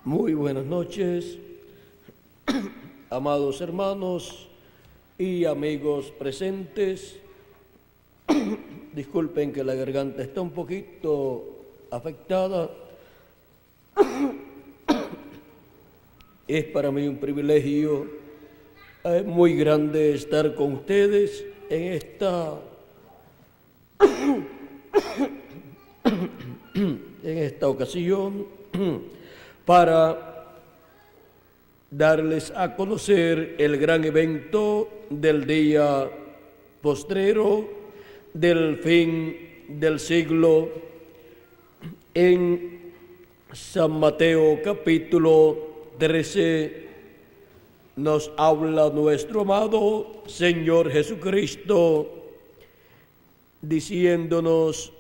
Muy buenas noches, amados hermanos y amigos presentes. Disculpen que la garganta está un poquito afectada. Es para mí un privilegio muy grande estar con ustedes en esta ocasión para darles a conocer el gran evento del día postrero del fin del siglo. En San Mateo capítulo 13 nos habla nuestro amado Señor Jesucristo diciéndonos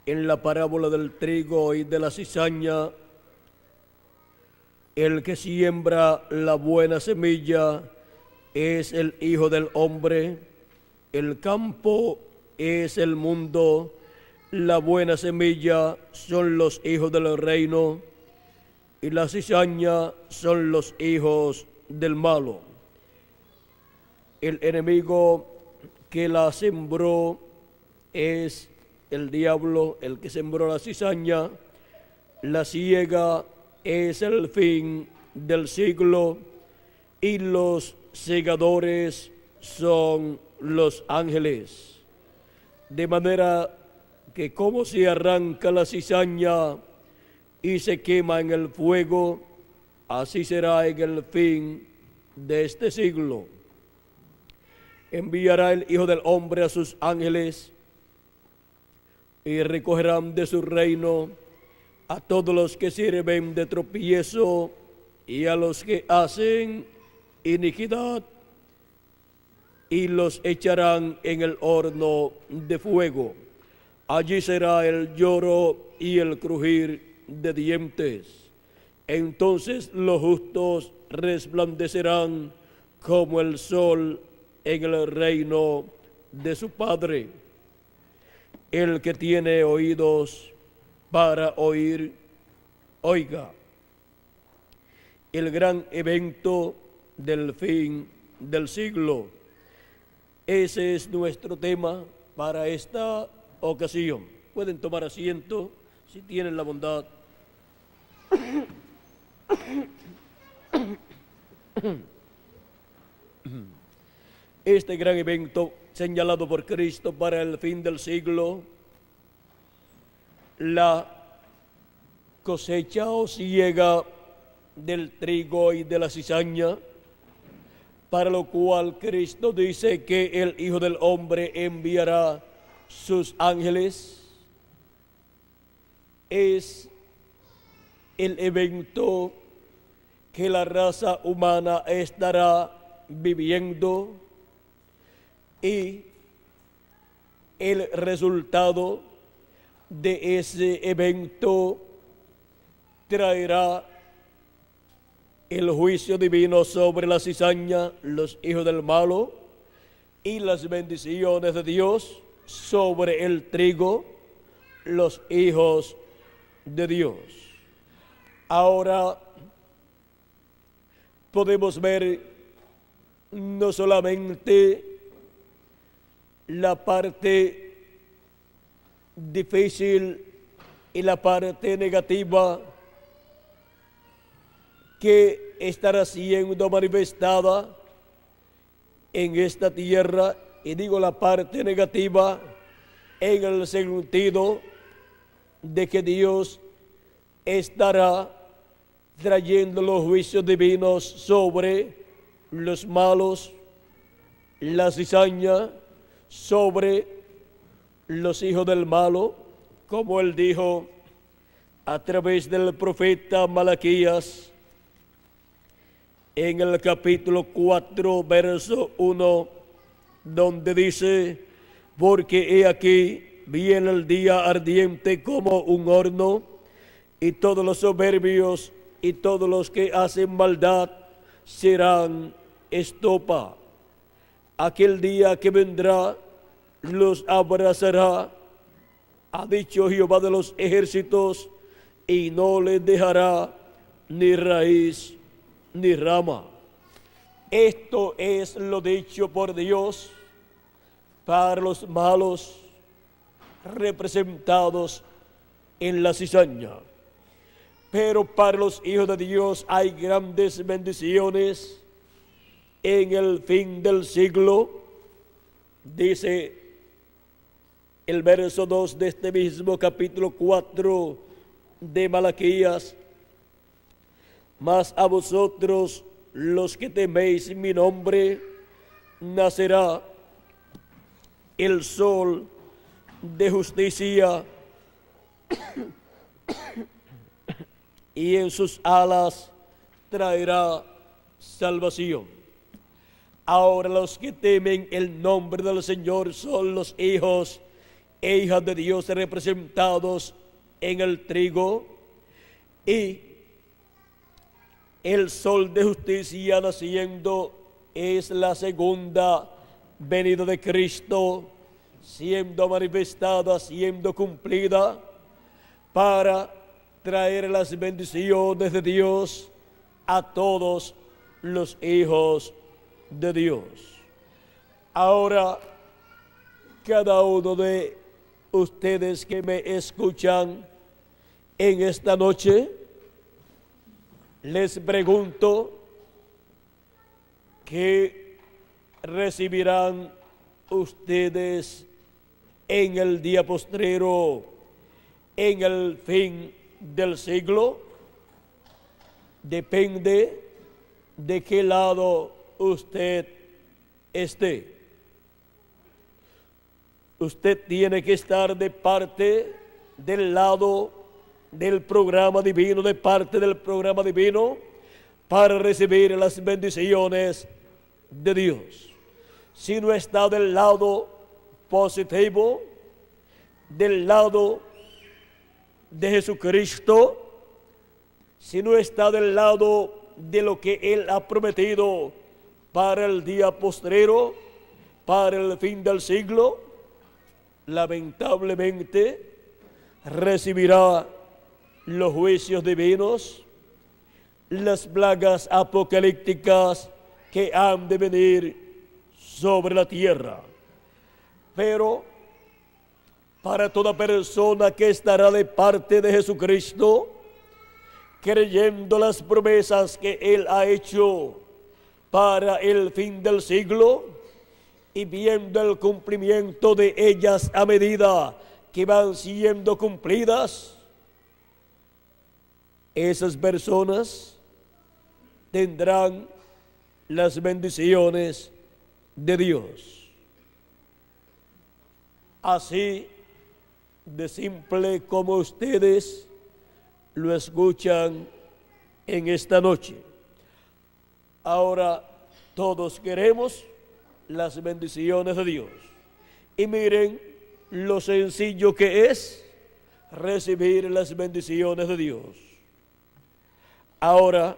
en la parábola del trigo y de la cizaña: el que siembra la buena semilla es el Hijo del Hombre, el campo es el mundo, la buena semilla son los hijos del reino y la cizaña son los hijos del malo. El enemigo que la sembró es el diablo, el que sembró la cizaña. La siega es el fin del siglo y los segadores son los ángeles. De manera que como se arranca la cizaña y se quema en el fuego, así será en el fin de este siglo. Enviará el Hijo del Hombre a sus ángeles y recogerán de su reino a todos los que sirven de tropiezo y a los que hacen iniquidad, y los echarán en el horno de fuego. Allí será el lloro y el crujir de dientes. Entonces los justos resplandecerán como el sol en el reino de su Padre. El que tiene oídos para oír, oiga. El gran evento del fin del siglo. Ese es nuestro tema para esta ocasión. Pueden tomar asiento si tienen la bondad. Este gran evento señalado por Cristo para el fin del siglo, la cosecha o siega del trigo y de la cizaña, para lo cual Cristo dice que el Hijo del Hombre enviará sus ángeles, es el evento que la raza humana estará viviendo, y el resultado de ese evento traerá el juicio divino sobre la cizaña, los hijos del malo, y las bendiciones de Dios sobre el trigo, los hijos de Dios. Ahora podemos ver no solamente la parte difícil y la parte negativa que estará siendo manifestada en esta tierra, y digo la parte negativa en el sentido de que Dios estará trayendo los juicios divinos sobre los malos, la cizaña, sobre los hijos del malo, como él dijo a través del profeta Malaquías en el capítulo 4, verso 1, donde dice: porque he aquí viene el día ardiente como un horno, y todos los soberbios y todos los que hacen maldad serán estopa. Aquel día que vendrá los abrazará, ha dicho Jehová de los ejércitos, y no les dejará ni raíz ni rama. Esto es lo dicho por Dios para los malos representados en la cizaña. Pero para los hijos de Dios hay grandes bendiciones en el fin del siglo. Dice el verso 2 de este mismo capítulo 4 de Malaquías: mas a vosotros, los que teméis mi nombre, nacerá el sol de justicia y en sus alas traerá salvación. Ahora los que temen el nombre del Señor son los hijos e hijas de Dios representados en el trigo, y el sol de justicia naciendo es la segunda venida de Cristo, siendo manifestada, siendo cumplida, para traer las bendiciones de Dios a todos los hijos de Dios. Ahora, cada uno de ustedes que me escuchan en esta noche, les pregunto: ¿qué recibirán ustedes en el día postrero, en el fin del siglo? Depende de qué lado usted esté. Usted tiene que estar de parte del lado del programa divino, de parte del programa divino, para recibir las bendiciones de Dios. Si no está del lado positivo, del lado de Jesucristo, si no está del lado de lo que Él ha prometido para el día postrero, para el fin del siglo, lamentablemente recibirá los juicios divinos, las plagas apocalípticas que han de venir sobre la tierra. Pero para toda persona que estará de parte de Jesucristo, creyendo las promesas que Él ha hecho para el fin del siglo y viendo el cumplimiento de ellas a medida que van siendo cumplidas, esas personas tendrán las bendiciones de Dios. Así de simple como ustedes lo escuchan en esta noche. Ahora todos queremos las bendiciones de Dios. Y miren lo sencillo que es recibir las bendiciones de Dios. Ahora,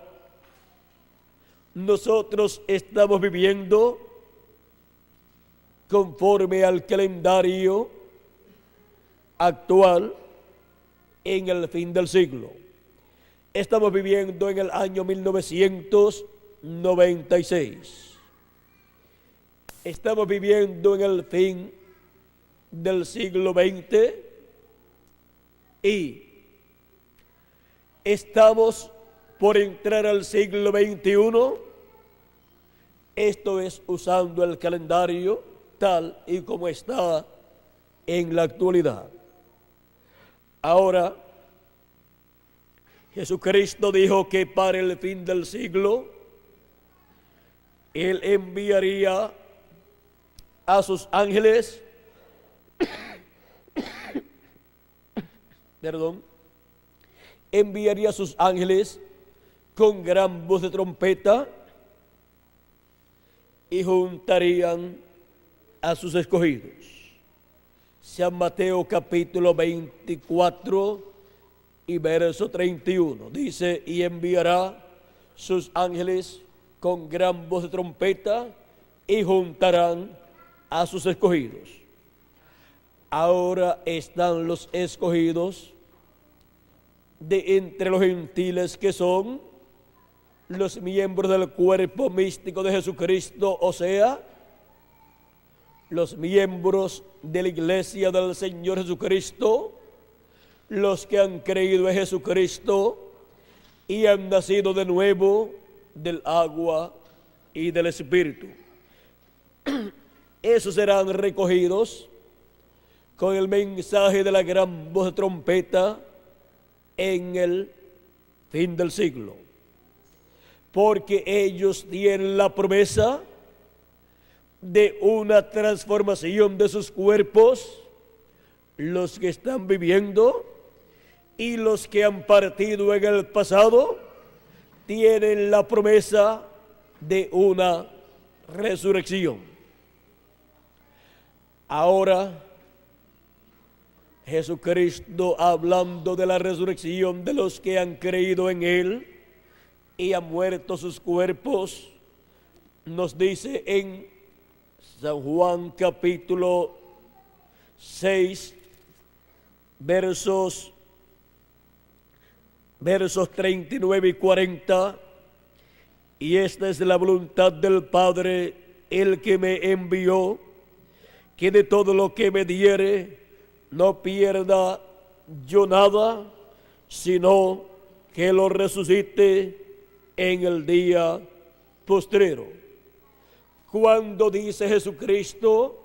nosotros estamos viviendo conforme al calendario actual en el fin del siglo. Estamos viviendo en el año 1996. Estamos viviendo en el fin del siglo XX y estamos por entrar al siglo XXI. Esto es usando el calendario tal y como está en la actualidad. Ahora, Jesucristo dijo que para el fin del siglo Él enviaría a sus ángeles, enviaría a sus ángeles con gran voz de trompeta y juntarían a sus escogidos. San Mateo capítulo 24 y verso 31 dice: y enviará sus ángeles con gran voz de trompeta y juntarán a sus escogidos. Ahora están los escogidos de entre los gentiles, que son los miembros del cuerpo místico de Jesucristo, o sea, los miembros de la iglesia del Señor Jesucristo, los que han creído en Jesucristo y han nacido de nuevo del agua y del Espíritu. Esos serán recogidos con el mensaje de la gran voz de trompeta en el fin del siglo, porque ellos tienen la promesa de una transformación de sus cuerpos, los que están viviendo y los que han partido en el pasado tienen la promesa de una resurrección. Ahora, Jesucristo, hablando de la resurrección de los que han creído en Él y han muerto sus cuerpos, nos dice en San Juan capítulo 6, versos 39 y 40, y esta es la voluntad del Padre, el que me envió, que de todo lo que me diere no pierda yo nada, sino que lo resucite en el día postrero. Cuando dice Jesucristo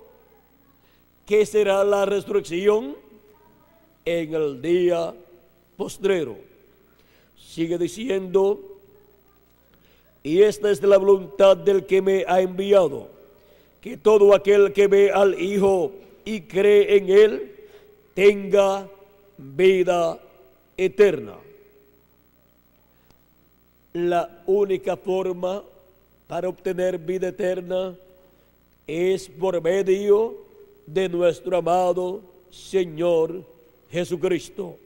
que será la resurrección, en el día postrero. Sigue diciendo, y esta es la voluntad del que me ha enviado, que todo aquel que ve al Hijo y cree en Él tenga vida eterna. La única forma para obtener vida eterna es por medio de nuestro amado Señor Jesucristo.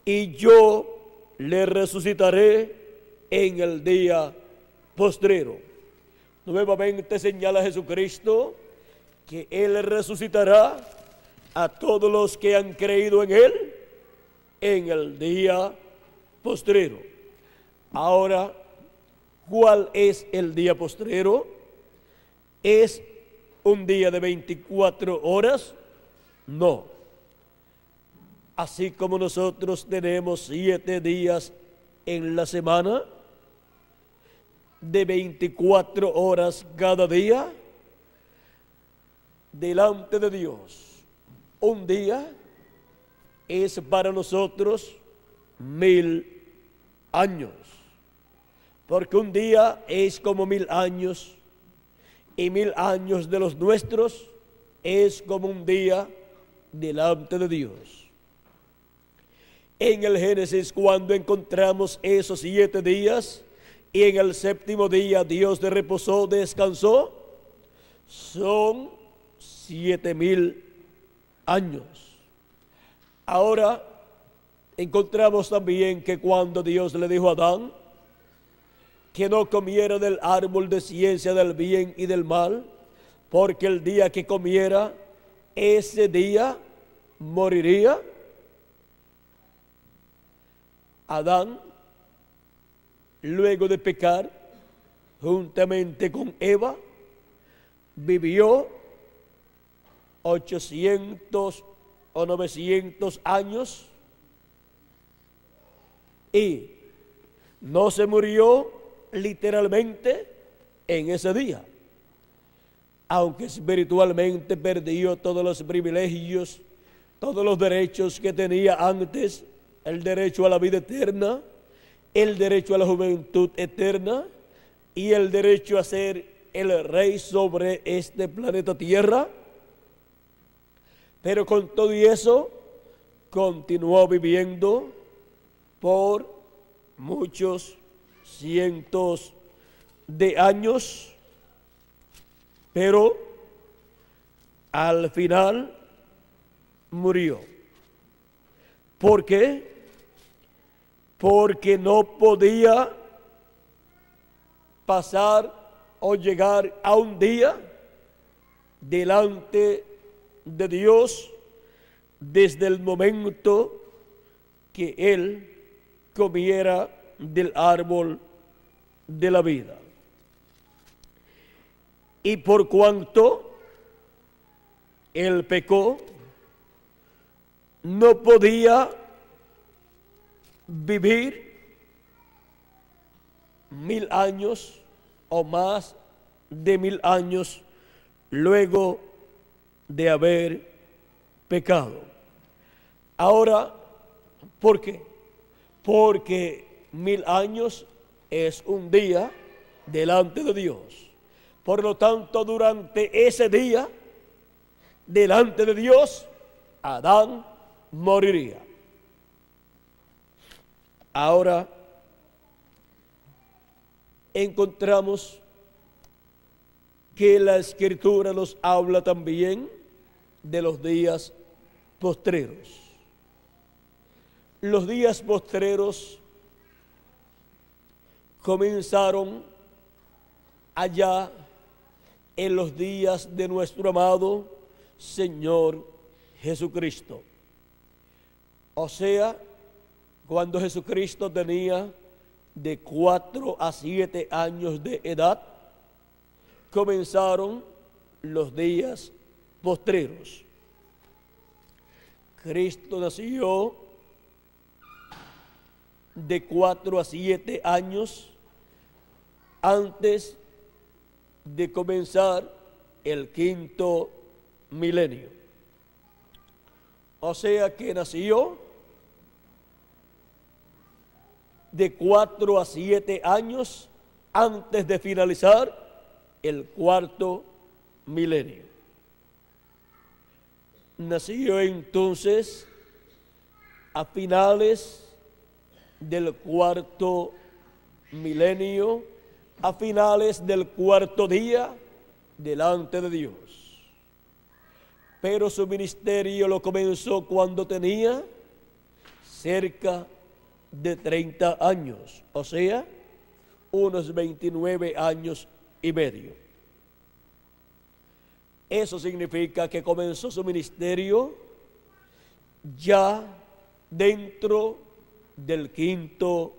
Y yo le resucitaré en el día postrero. Nuevamente señala Jesucristo que Él resucitará a todos los que han creído en Él en el día postrero. Ahora, ¿cuál es el día postrero? ¿Es un día de 24 horas? No. Así como nosotros tenemos 7 días en la semana, de 24 horas cada día, delante de Dios, un día es para nosotros 1000 años, porque un día es como 1000 años, y 1000 años de los nuestros es como un día delante de Dios. En el Génesis, cuando encontramos esos 7 días, y en el 7º día Dios reposó, descansó, son 7000 años. Ahora encontramos también que cuando Dios le dijo a Adán que no comiera del árbol de ciencia del bien y del mal, porque el día que comiera, ese día moriría, Adán, luego de pecar, juntamente con Eva, vivió 800 o 900 años y no se murió literalmente en ese día, aunque espiritualmente perdió todos los privilegios, todos los derechos que tenía antes, el derecho a la vida eterna, el derecho a la juventud eterna y el derecho a ser el rey sobre este planeta Tierra. Pero con todo y eso, continuó viviendo por muchos cientos de años, pero al final murió. ¿Por qué? Porque no podía pasar o llegar a un día delante de Dios desde el momento que él comiera del árbol de la vida. Y por cuanto él pecó, no podía vivir 1000 años o más de 1000 años luego de haber pecado. Ahora, ¿por qué? Porque 1000 años es un día delante de Dios. Por lo tanto, durante ese día, delante de Dios, Adán moriría. Ahora encontramos que la Escritura nos habla también de los días postreros. Los días postreros comenzaron allá en los días de nuestro amado Señor Jesucristo. O sea, cuando Jesucristo tenía de 4 a 7 años de edad, comenzaron los días postreros. Cristo nació de 4 a 7 años antes de comenzar el 5º milenio. O sea que nació de 4 a 7 años antes de finalizar el 4º milenio. Nació entonces a finales del 4º milenio, a finales del 4º día delante de Dios. Pero su ministerio lo comenzó cuando tenía cerca de 30 años, o sea, unos 29 años y medio. Eso significa que comenzó su ministerio ya dentro del 5º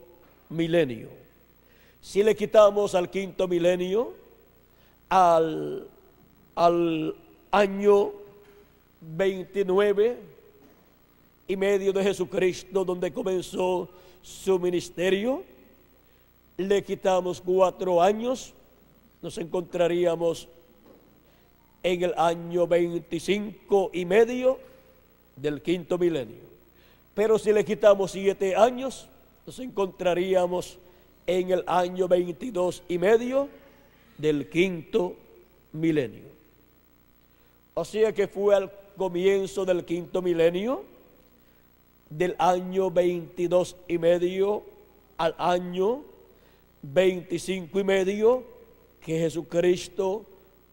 milenio. Si le quitamos al 5º milenio, al año 29 y medio de Jesucristo, donde comenzó su ministerio, le quitamos 4 años, nos encontraríamos en el año 25 y medio del 5º milenio. Pero si le quitamos 7 años, nos encontraríamos en el año 22 y medio del 5º milenio. O sea que fue al comienzo del 5º milenio, del año 22 y medio al año 25 y medio, que Jesucristo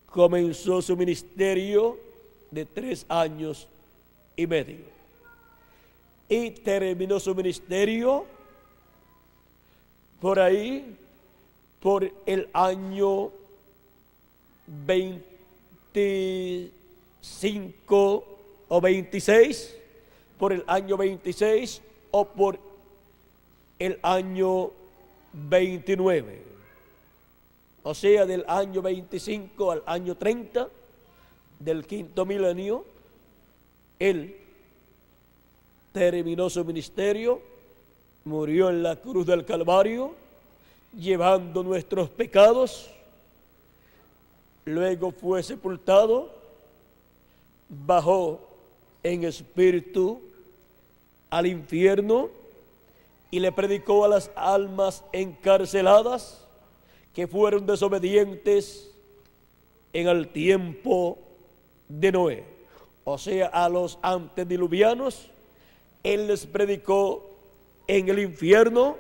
comenzó su ministerio de 3 años y medio. Y terminó su ministerio por ahí, por el año 25 o 26, por el año 26 o por el año 29. O sea, del año 25 al año 30 del 5º milenio, él terminó su ministerio, murió en la cruz del Calvario, llevando nuestros pecados, luego fue sepultado, bajó en espíritu al infierno y le predicó a las almas encarceladas que fueron desobedientes en el tiempo de Noé. O sea, a los antediluvianos, él les predicó en el infierno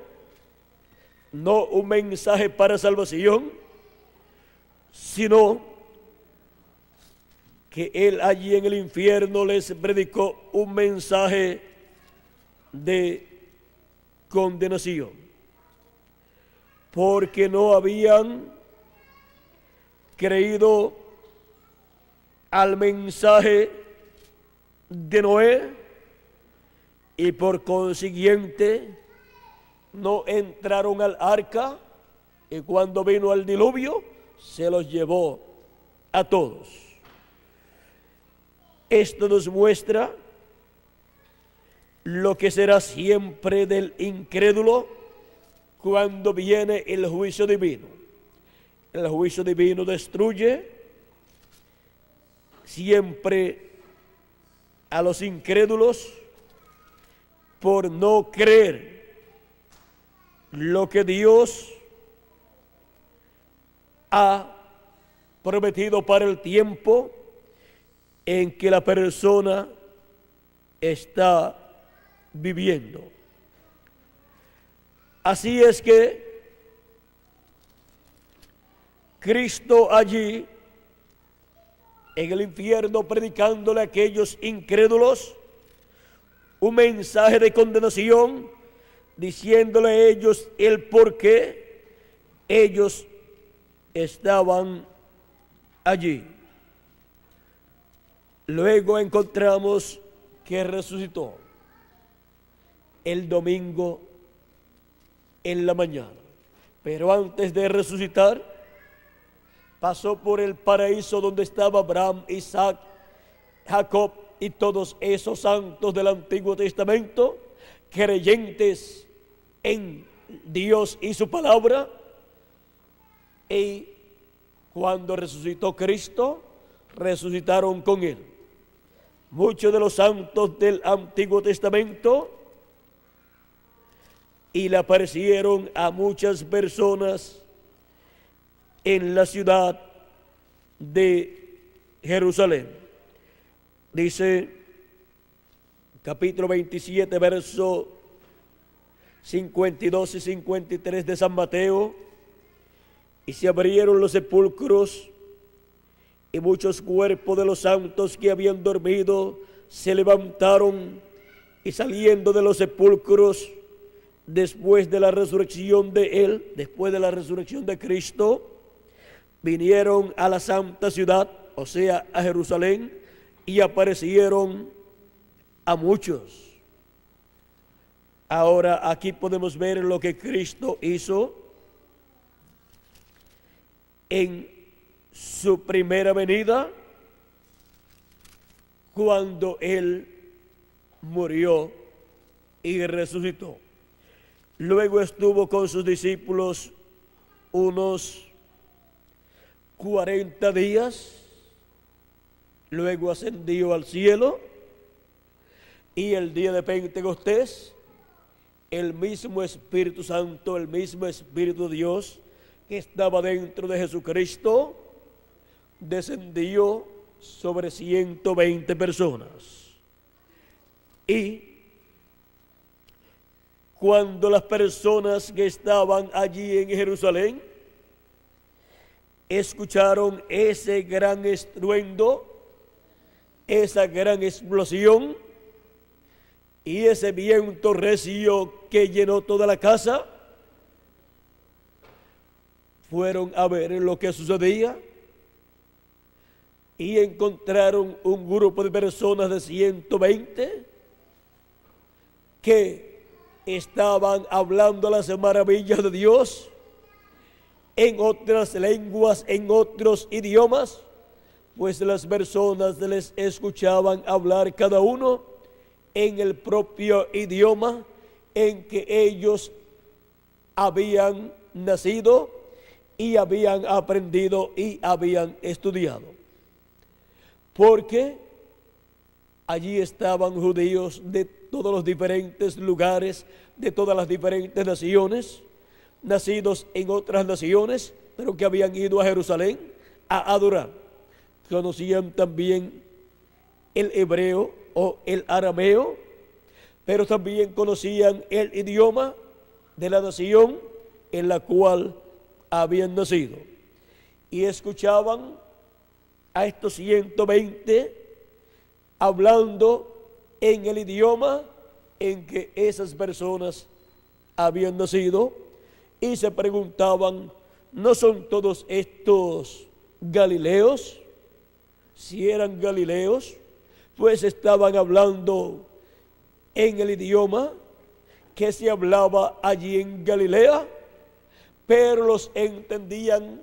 no un mensaje para salvación, sino que él allí en el infierno les predicó un mensaje de condenación, porque no habían creído al mensaje de Noé y por consiguiente no entraron al arca, y cuando vino el diluvio se los llevó a todos. Esto nos muestra lo que será siempre del incrédulo cuando viene el juicio divino. El juicio divino destruye siempre a los incrédulos por no creer lo que Dios ha prometido para el tiempo en que la persona está viviendo. Así es que Cristo allí en el infierno predicándole a aquellos incrédulos un mensaje de condenación, diciéndole a ellos el por qué ellos estaban allí. Luego encontramos que resucitó el domingo en la mañana, pero antes de resucitar pasó por el paraíso donde estaba Abraham, Isaac, Jacob y todos esos santos del Antiguo Testamento, creyentes en Dios y su palabra. Y cuando resucitó Cristo, resucitaron con él muchos de los santos del Antiguo Testamento y le aparecieron a muchas personas en la ciudad de Jerusalén. Dice capítulo 27, verso 52 y 53 de San Mateo: y se abrieron los sepulcros, y muchos cuerpos de los santos que habían dormido se levantaron, y saliendo de los sepulcros, después de la resurrección de él, después de la resurrección de Cristo, vinieron a la santa ciudad, o sea, a Jerusalén, y aparecieron a muchos. Ahora aquí podemos ver lo que Cristo hizo en su primera venida, cuando él murió y resucitó. Luego estuvo con sus discípulos unos 40 días, luego ascendió al cielo, y el día de Pentecostés, el mismo Espíritu Santo, el mismo Espíritu de Dios que estaba dentro de Jesucristo, descendió sobre 120 personas. Y cuando las personas que estaban allí en Jerusalén escucharon ese gran estruendo, esa gran explosión y ese viento recio que llenó toda la casa, fueron a ver lo que sucedía y encontraron un grupo de personas de 120 que estaban hablando las maravillas de Dios en otras lenguas, en otros idiomas, pues las personas les escuchaban hablar cada uno en el propio idioma en que ellos habían nacido y habían aprendido y habían estudiado. Porque allí estaban judíos de todos los diferentes lugares, de todas las diferentes naciones, nacidos en otras naciones, pero que habían ido a Jerusalén a adorar. Conocían también el hebreo o el arameo, pero también conocían el idioma de la nación en la cual habían nacido. Y escuchaban a estos 120 hablando en el idioma en que esas personas habían nacido, y se preguntaban: ¿no son todos estos galileos? Si eran galileos, pues estaban hablando en el idioma que se hablaba allí en Galilea, pero los entendían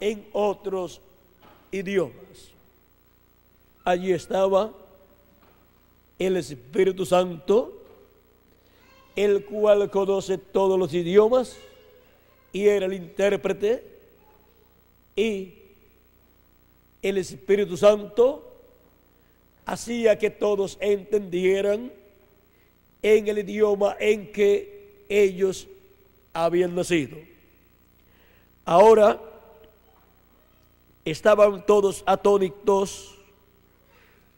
en otros idiomas. Allí estaba el Espíritu Santo, el cual conoce todos los idiomas y era el intérprete, y el Espíritu Santo hacía que todos entendieran en el idioma en que ellos habían nacido. Ahora estaban todos atónitos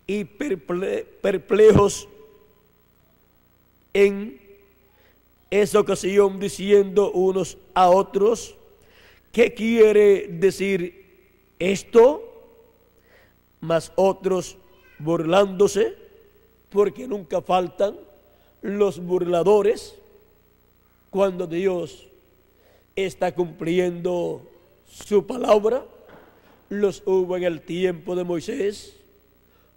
y perplejos en esa ocasión, diciendo unos a otros: ¿qué quiere decir esto? Mas otros burlándose, porque nunca faltan los burladores cuando Dios está cumpliendo su palabra. Los hubo en el tiempo de Moisés,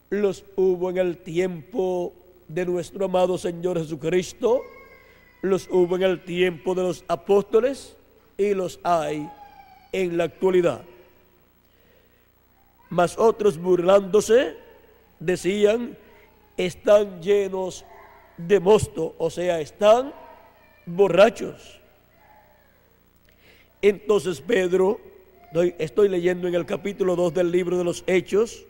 los hubo en el tiempo de nuestro amado Señor Jesucristo, los hubo en el tiempo de los apóstoles y los hay en la actualidad. Mas otros burlándose decían: están llenos de mosto, o sea, están borrachos. Entonces Pedro, estoy leyendo en el capítulo 2 del libro de los Hechos,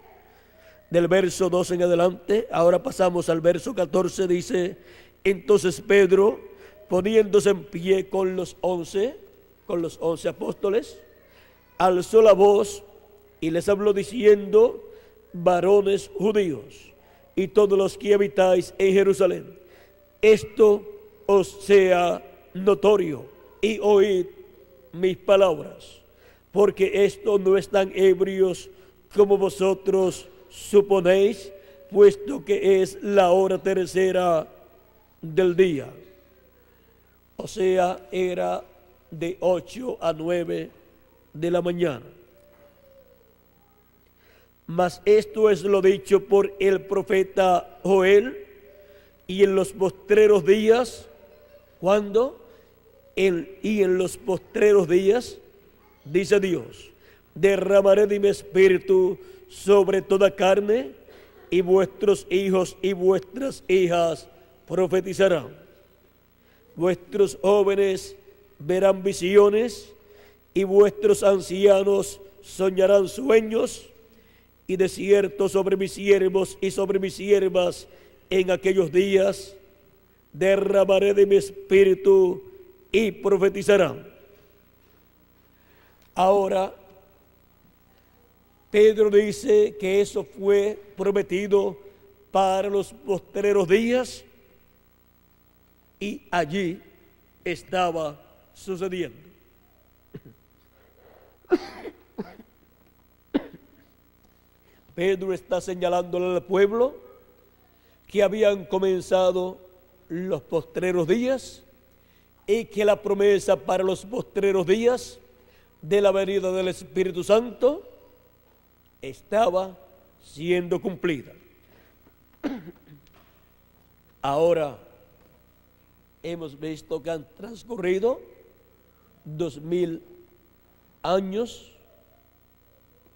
del verso 2 en adelante, ahora pasamos al verso 14, dice: entonces Pedro, poniéndose en pie con los 11 apóstoles, alzó la voz y les habló diciendo: varones judíos y todos los que habitáis en Jerusalén, esto os sea notorio y oíd mis palabras, porque esto no están ebrios como vosotros suponéis, puesto que es la hora tercera del día. O sea, era de 8 a 9 de la mañana. Mas esto es lo dicho por el profeta Joel, y en los postreros días, ¿cuándo? Y en los postreros días, dice Dios, derramaré de mi espíritu sobre toda carne, y vuestros hijos y vuestras hijas profetizarán. Vuestros jóvenes verán visiones, y vuestros ancianos soñarán sueños, y de cierto sobre mis siervos y sobre mis siervas en aquellos días derramaré de mi espíritu y profetizarán. Ahora, Pedro dice que eso fue prometido para los postreros días, y allí estaba sucediendo. Pedro está señalándole al pueblo que habían comenzado los postreros días y que la promesa para los postreros días de la venida del Espíritu Santo estaba siendo cumplida. Ahora hemos visto que han transcurrido 2000 años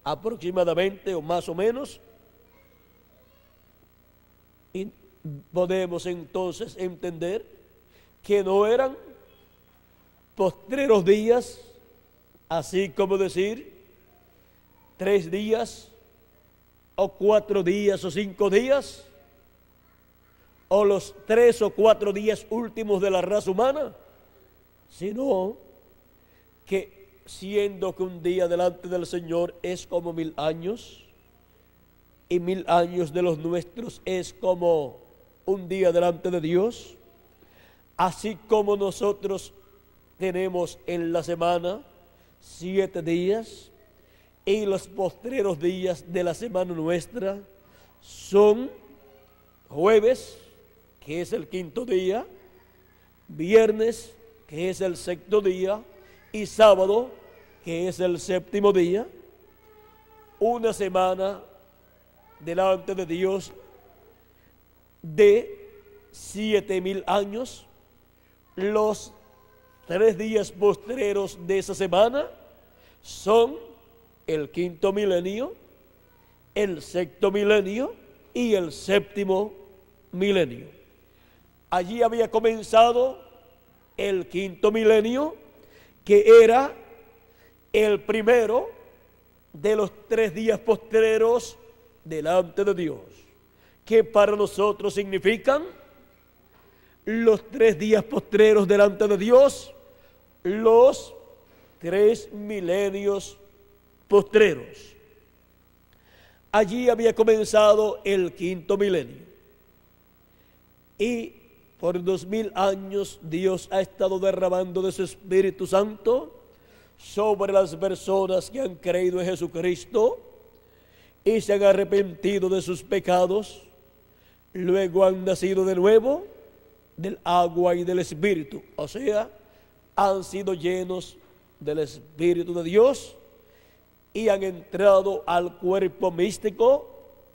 aproximadamente, o más o menos, y podemos entonces entender que no eran postreros días, así como decir 3 días o 4 días o 5 días, o los 3 o 4 días últimos de la raza humana, sino que siendo que un día delante del Señor es como 1000 años, y 1000 años de los nuestros es como un día delante de Dios, así como nosotros tenemos en la semana 7 días, y los postreros días de la semana nuestra son jueves, que es el 5.º día, viernes, que es el 6.º día, y sábado, que es el 7.º día. Una semana delante de Dios de 7,000 años. Los 3 días postreros de esa semana son el quinto milenio, el sexto milenio y el séptimo milenio. Allí había comenzado el quinto milenio, que era el primero de los 3 días postreros delante de Dios, que para nosotros significan los 3 días postreros delante de Dios, los 3 milenios postreros. Allí había comenzado el quinto milenio. Y por 2000 años Dios ha estado derramando de su Espíritu Santo sobre las personas que han creído en Jesucristo y se han arrepentido de sus pecados, luego han nacido de nuevo del agua y del Espíritu, o sea, han sido llenos del Espíritu de Dios y han entrado al cuerpo místico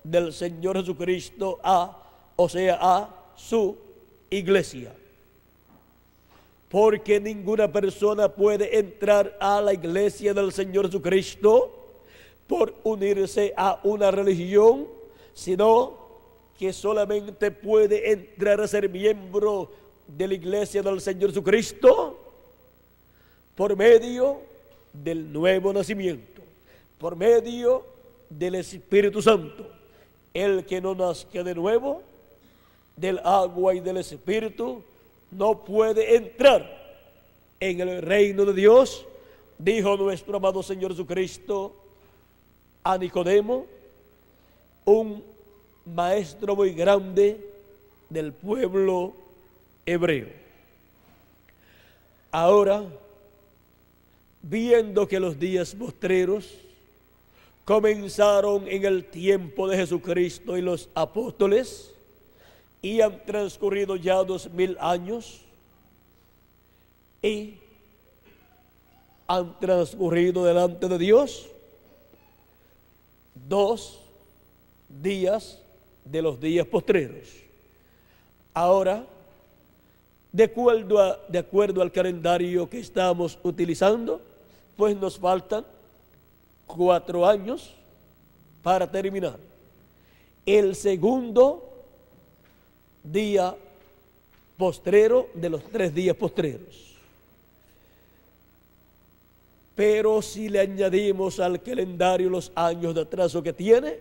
del Señor Jesucristo, o sea, a su iglesia. Porque ninguna persona puede entrar a la iglesia del Señor Jesucristo por unirse a una religión, sino que solamente puede entrar a ser miembro de la iglesia del Señor Jesucristo por medio del nuevo nacimiento, por medio del Espíritu Santo. El que no nazca de nuevo del agua y del Espíritu no puede entrar en el reino de Dios, dijo nuestro amado Señor Jesucristo a Nicodemo, un maestro muy grande del pueblo hebreo. Ahora, viendo que los días postreros comenzaron en el tiempo de Jesucristo y los apóstoles, y han transcurrido ya 2000 años, y han transcurrido delante de Dios 2 días de los días postreros. Ahora, de acuerdo al calendario que estamos utilizando, pues nos faltan 4 años para terminar. El segundo día postrero de los 3 días postreros. Pero si le añadimos al calendario los años de atraso que tiene,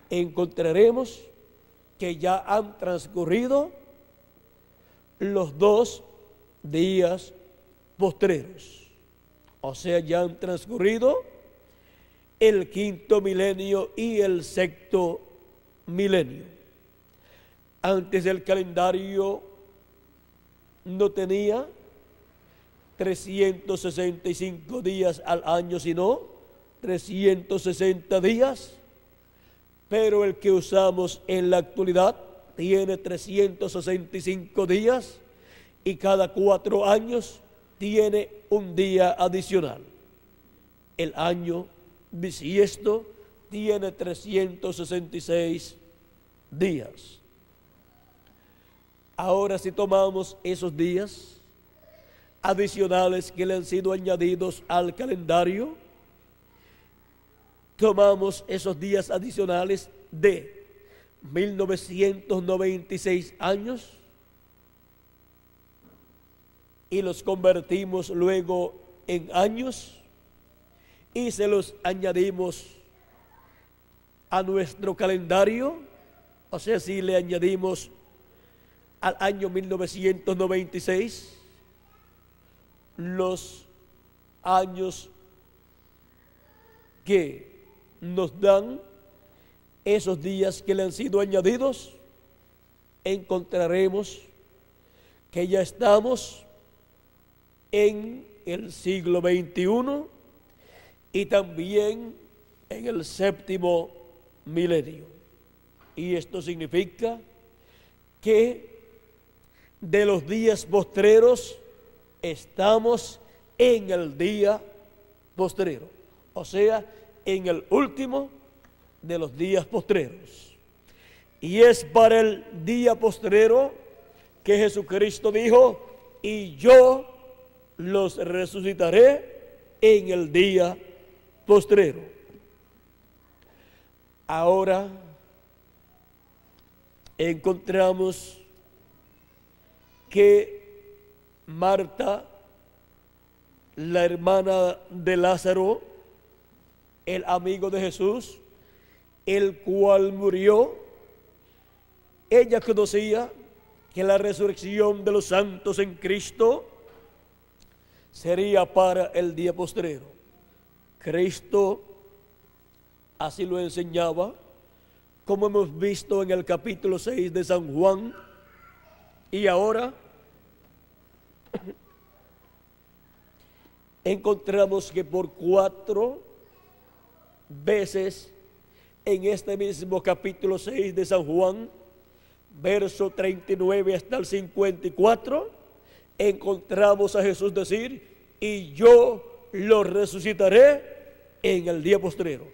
encontraremos que ya han transcurrido los 2 días postreros. O sea, ya han transcurrido el quinto milenio y el sexto milenio. Antes el calendario no tenía 365 días al año, sino 360 días, pero el que usamos en la actualidad tiene 365 días y cada 4 años tiene un día adicional. El año bisiesto tiene 366 días. Ahora, si tomamos esos días adicionales que le han sido añadidos al calendario, tomamos esos días adicionales de 1996 años y los convertimos luego en años y se los añadimos a nuestro calendario. O sea, si le añadimos al año 1996 los años que nos dan esos días que le han sido añadidos, encontraremos que ya estamos en el siglo XXI y también en el séptimo milenio. Y esto significa que de los días postreros estamos en el día postrero, o sea, en el último de los días postreros. Y es para el día postrero que Jesucristo dijo, y yo los resucitaré en el día postrero. Ahora encontramos que Marta, la hermana de Lázaro, el amigo de Jesús, el cual murió, ella conocía que la resurrección de los santos en Cristo sería para el día postrero. Cristo así lo enseñaba, como hemos visto en el capítulo 6 de San Juan. Y ahora encontramos que por 4 veces en este mismo capítulo 6 de San Juan, verso 39 hasta el 54, encontramos a Jesús decir, y yo lo resucitaré en el día postrero.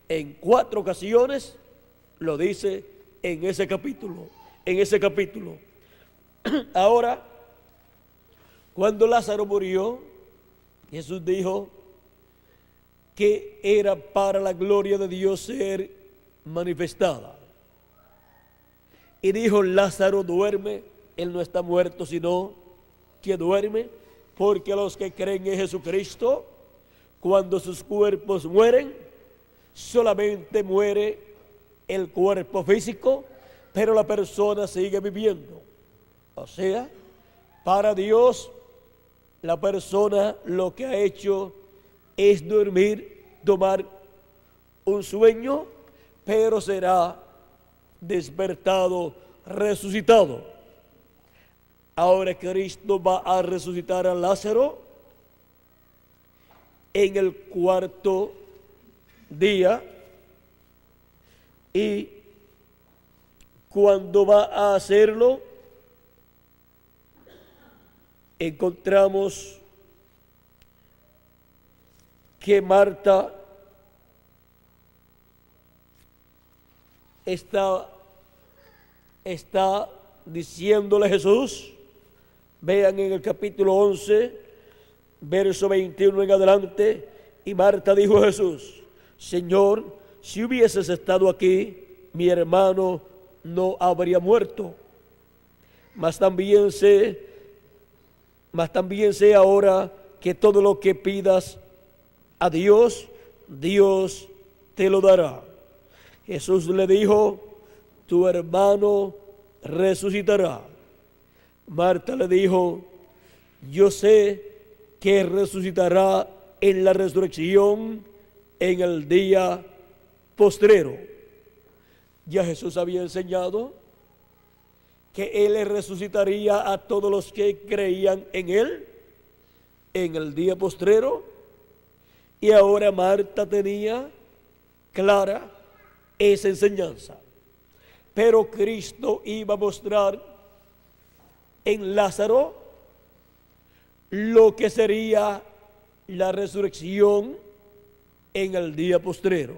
En 4 ocasiones lo dice en ese capítulo, Ahora, cuando Lázaro murió, Jesús dijo que era para la gloria de Dios ser manifestada. Y dijo, Lázaro duerme, él no está muerto, sino que duerme, porque los que creen en Jesucristo, cuando sus cuerpos mueren, solamente muere el cuerpo físico, pero la persona sigue viviendo. O sea, para Dios, la persona lo que ha hecho es dormir, tomar un sueño, pero será despertado, resucitado. Ahora Cristo va a resucitar a Lázaro en el 4º día, y cuando va a hacerlo, encontramos que Marta está diciéndole a Jesús, vean en el capítulo 11, verso 21 en adelante, y Marta dijo a Jesús, Señor, si hubieses estado aquí, mi hermano no habría muerto. Mas también sé ahora que todo lo que pidas a Dios, Dios te lo dará. Jesús le dijo, tu hermano resucitará. Marta le dijo, yo sé que resucitará en la resurrección en el día postrero. Ya Jesús había enseñado que Él resucitaría a todos los que creían en Él en el día postrero, y ahora Marta tenía clara esa enseñanza. Pero Cristo iba a mostrar en Lázaro lo que sería la resurrección en el día postrero.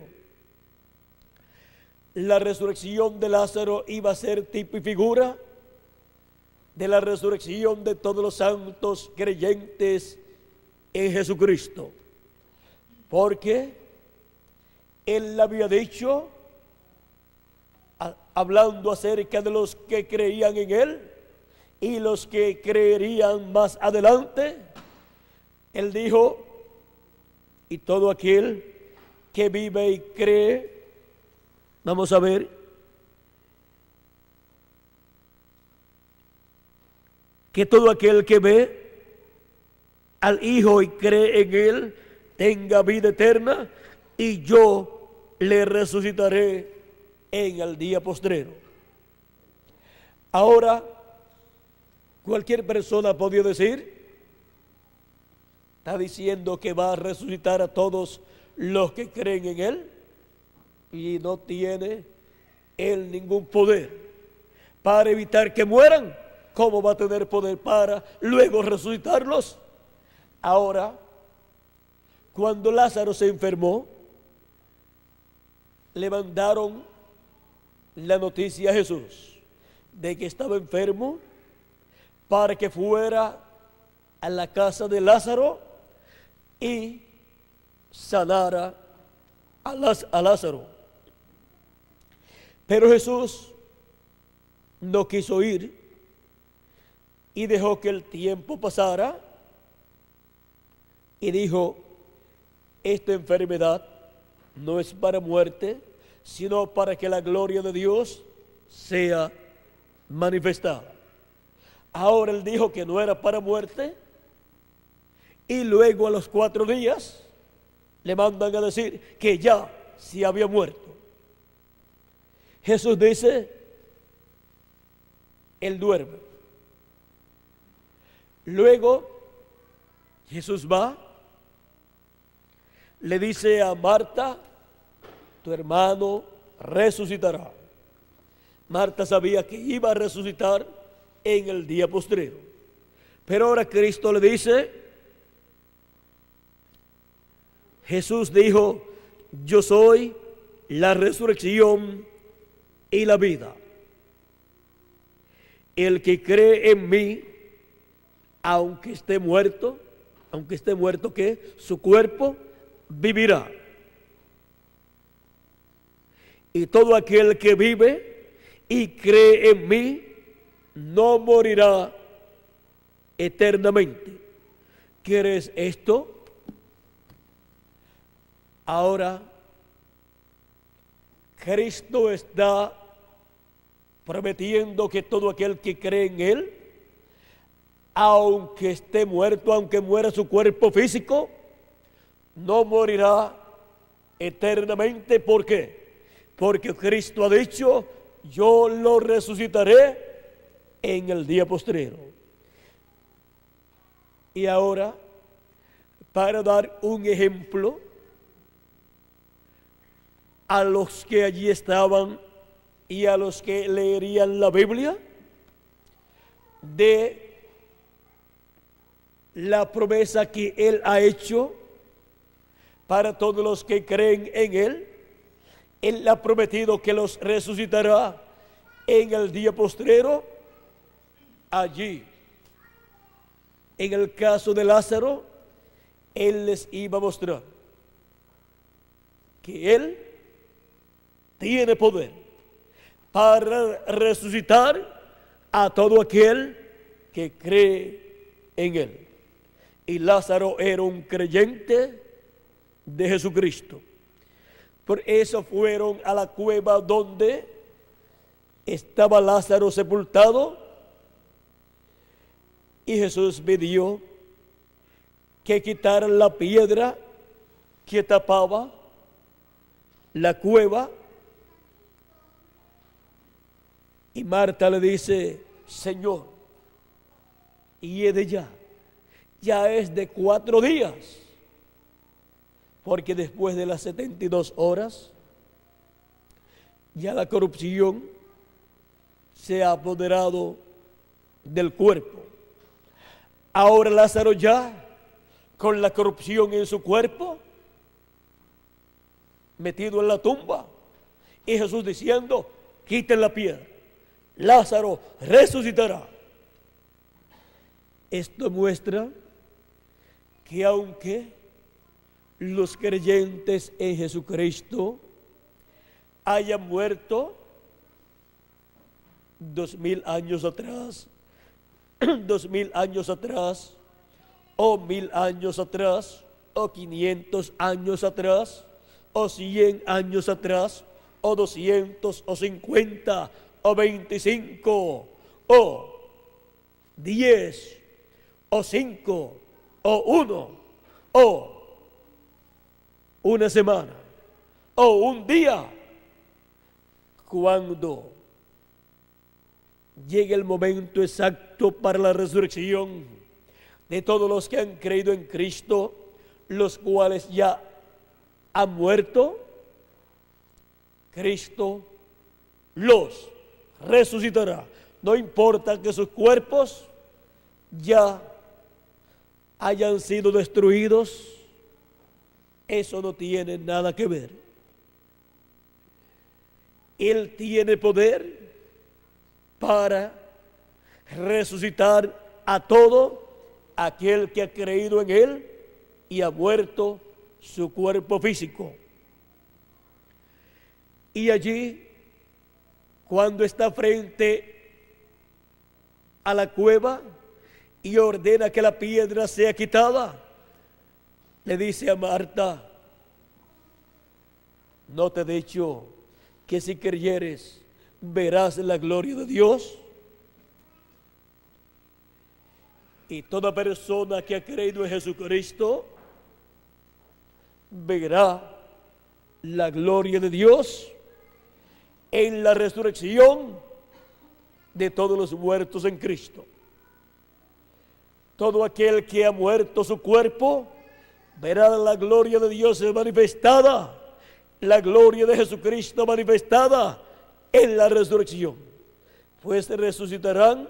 La resurrección de Lázaro iba a ser tipo y figura de la resurrección de todos los santos creyentes en Jesucristo, porque Él había dicho, hablando acerca de los que creían en Él y los que creerían más adelante, Él dijo, y todo aquel que vive y cree, vamos a ver, que todo aquel que ve al Hijo y cree en Él tenga vida eterna, y yo le resucitaré en el día postrero. Ahora, cualquier persona podría decir, está diciendo que va a resucitar a todos los que creen en Él, y no tiene Él ningún poder para evitar que mueran. ¿Cómo va a tener poder para luego resucitarlos? Ahora, cuando Lázaro se enfermó, le mandaron la noticia a Jesús de que estaba enfermo para que fuera a la casa de Lázaro y sanara a Lázaro. Pero Jesús no quiso ir y dejó que el tiempo pasara y dijo: esta enfermedad no es para muerte, sino para que la gloria de Dios sea manifestada. Ahora él dijo que no era para muerte, y luego a los 4 días le mandan a decir que ya se había muerto. Jesús dice: él duerme. Luego Jesús va, le dice a Marta: tu hermano resucitará. Marta sabía que iba a resucitar en el día postrero. Pero ahora Cristo le dice, Jesús dijo: yo soy la resurrección y la vida. El que cree en mí, aunque esté muerto, ¿qué? Su cuerpo vivirá. Y todo aquel que vive y cree en mí no morirá eternamente. ¿Quieres esto? Ahora Cristo está prometiendo que todo aquel que cree en Él, aunque esté muerto, aunque muera su cuerpo físico, no morirá eternamente. ¿Por qué? Porque Cristo ha dicho: yo lo resucitaré en el día postrero. Y ahora, para dar un ejemplo a los que allí estaban y a los que leerían la Biblia, de la promesa que Él ha hecho para todos los que creen en Él, Él ha prometido que los resucitará en el día postrero. Allí, en el caso de Lázaro, Él les iba a mostrar que Él tiene poder para resucitar a todo aquel que cree en Él. Y Lázaro era un creyente de Jesucristo. Por eso fueron a la cueva donde estaba Lázaro sepultado, y Jesús pidió que quitaran la piedra que tapaba la cueva. Y Marta le dice: Señor, y es de ya es de 4 días, porque después de las 72 horas ya la corrupción se ha apoderado del cuerpo. Ahora Lázaro ya con la corrupción en su cuerpo, metido en la tumba, y Jesús diciendo: quiten la piedra, Lázaro resucitará. Esto muestra que aunque los creyentes en Jesucristo hayan muerto 2000 años atrás, 2000 años atrás, o 1000 años atrás, o 500 años atrás, o 100 años atrás, o 200, o 50, o 25, o 10, o 5, o 1, o una semana, o un día, cuando llegue el momento exacto para la resurrección de todos los que han creído en Cristo, los cuales ya han muerto, Cristo los resucitará. No importa que sus cuerpos ya hayan sido destruidos, eso no tiene nada que ver. Él tiene poder para resucitar a todo aquel que ha creído en Él y ha muerto su cuerpo físico. Y allí, cuando está frente a la cueva y ordena que la piedra sea quitada, le dice a Marta: ¿no te he dicho que si creyeres verás la gloria de Dios? Y toda persona que ha creído en Jesucristo verá la gloria de Dios en la resurrección de todos los muertos en Cristo. Todo aquel que ha muerto su cuerpo verá la gloria de Dios manifestada, la gloria de Jesucristo manifestada en la resurrección, pues resucitarán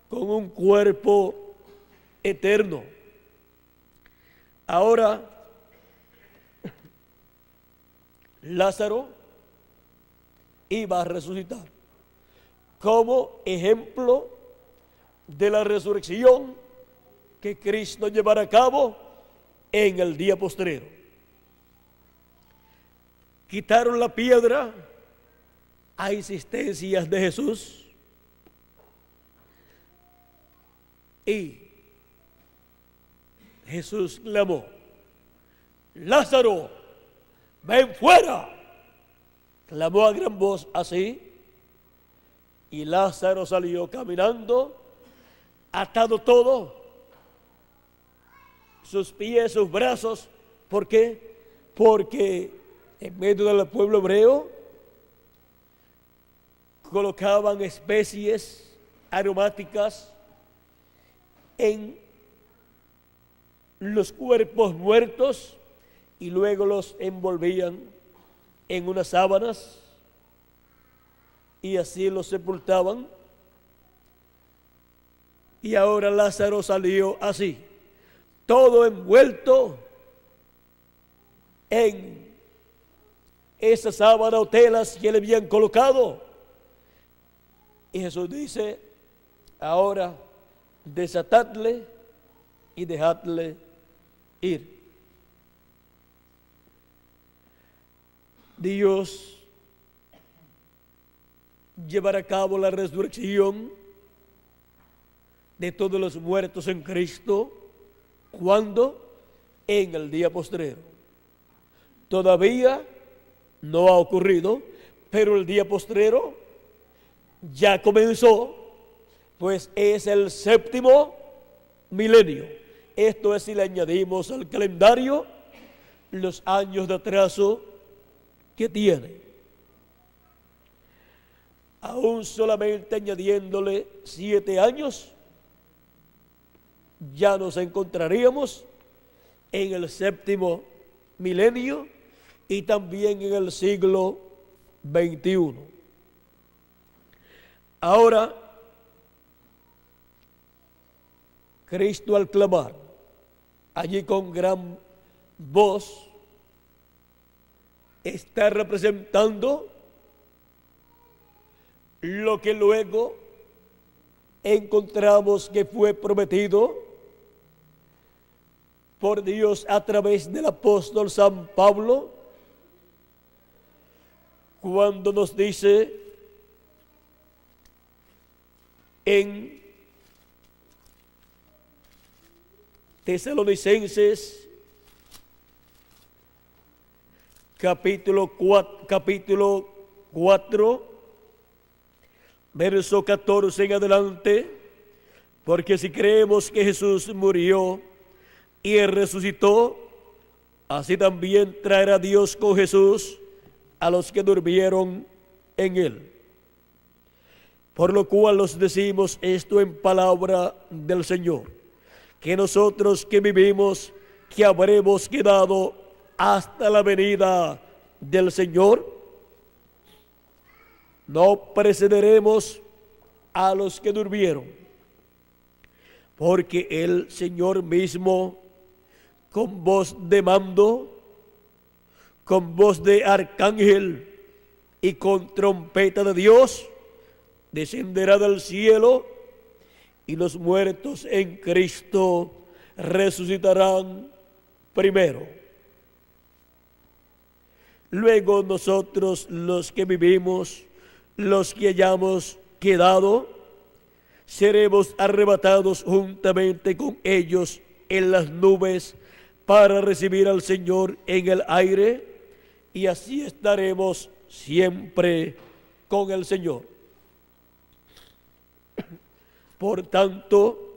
con un cuerpo eterno. Ahora, Lázaro iba a resucitar como ejemplo de la resurrección que Cristo llevará a cabo en el día postrero. Quitaron la piedra a insistencias de Jesús y Jesús clamó: Lázaro, ven fuera. Clamó a gran voz así, y Lázaro salió caminando, atado todo, sus pies, sus brazos. ¿Por qué? Porque en medio del pueblo hebreo colocaban especies aromáticas en los cuerpos muertos y luego los envolvían en unas sábanas y así los sepultaban. Y ahora Lázaro salió así, todo envuelto en esa sábana o telas que le habían colocado. Y Jesús dice: ahora desatadle y dejadle ir. Dios llevará a cabo la resurrección de todos los muertos en Cristo. ¿Cuándo? En el día postrero. Todavía no ha ocurrido, pero el día postrero ya comenzó, pues es el séptimo milenio. Esto es si le añadimos al calendario los años de atraso que tiene. Aún solamente añadiéndole 7 años, ya nos encontraríamos en el séptimo milenio y también en el siglo XXI. Ahora, Cristo al clamar allí con gran voz está representando lo que luego encontramos que fue prometido por Dios a través del apóstol San Pablo, cuando nos dice en Tesalonicenses capítulo 4, verso 14 en adelante: porque si creemos que Jesús murió y resucitó, así también traerá Dios con Jesús a los que durmieron en él. Por lo cual os decimos esto en palabra del Señor, que nosotros que vivimos, que habremos quedado hasta la venida del Señor, no precederemos a los que durmieron, porque el Señor mismo, con voz de mando, con voz de arcángel y con trompeta de Dios descenderá del cielo, y los muertos en Cristo resucitarán primero. Luego nosotros, los que vivimos, los que hayamos quedado, seremos arrebatados juntamente con ellos en las nubes para recibir al Señor en el aire, y así estaremos siempre con el Señor. Por tanto,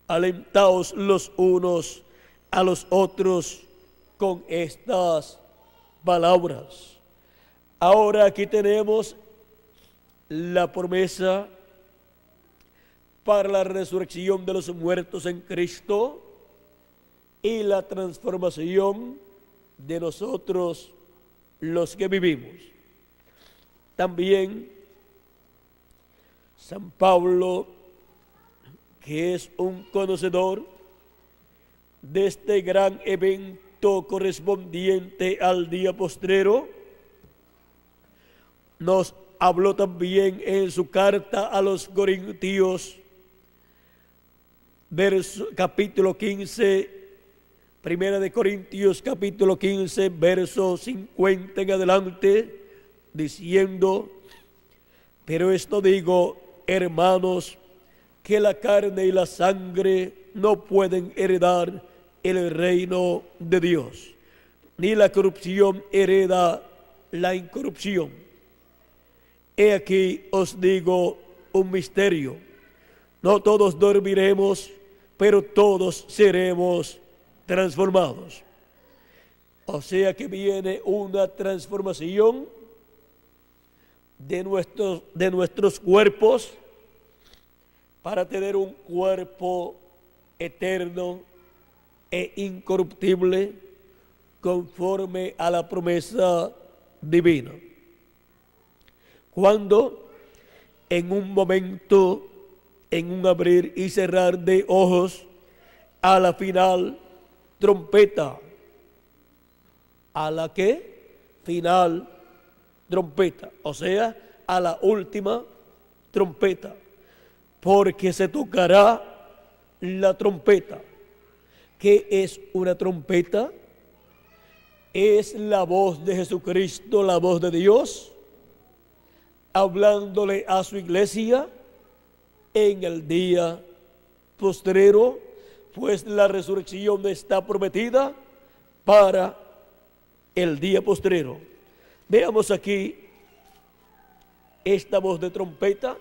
alentaos los unos a los otros con estas palabras. Ahora aquí tenemos la promesa para la resurrección de los muertos en Cristo y la transformación de nosotros los que vivimos. También San Pablo, que es un conocedor de este gran evento correspondiente al día postrero, nos habló también en su carta a los Corintios, capítulo 15, Primera de Corintios, capítulo 15, verso 50 en adelante, diciendo: pero esto digo, hermanos, que la carne y la sangre no pueden heredar el reino de Dios, ni la corrupción hereda la incorrupción. He aquí os digo un misterio: no todos dormiremos, pero todos seremos transformados. O sea que viene una transformación de nuestros cuerpos para tener un cuerpo eterno e incorruptible conforme a la promesa divina. Cuando en un momento, en un abrir y cerrar de ojos, a la final trompeta, a la que final trompeta, o sea, a la última trompeta, porque se tocará la trompeta. ¿Qué es una trompeta? Es la voz de Jesucristo, la voz de Dios, hablándole a su iglesia en el día postrero, pues la resurrección está prometida para el día postrero. Veamos aquí esta voz de trompeta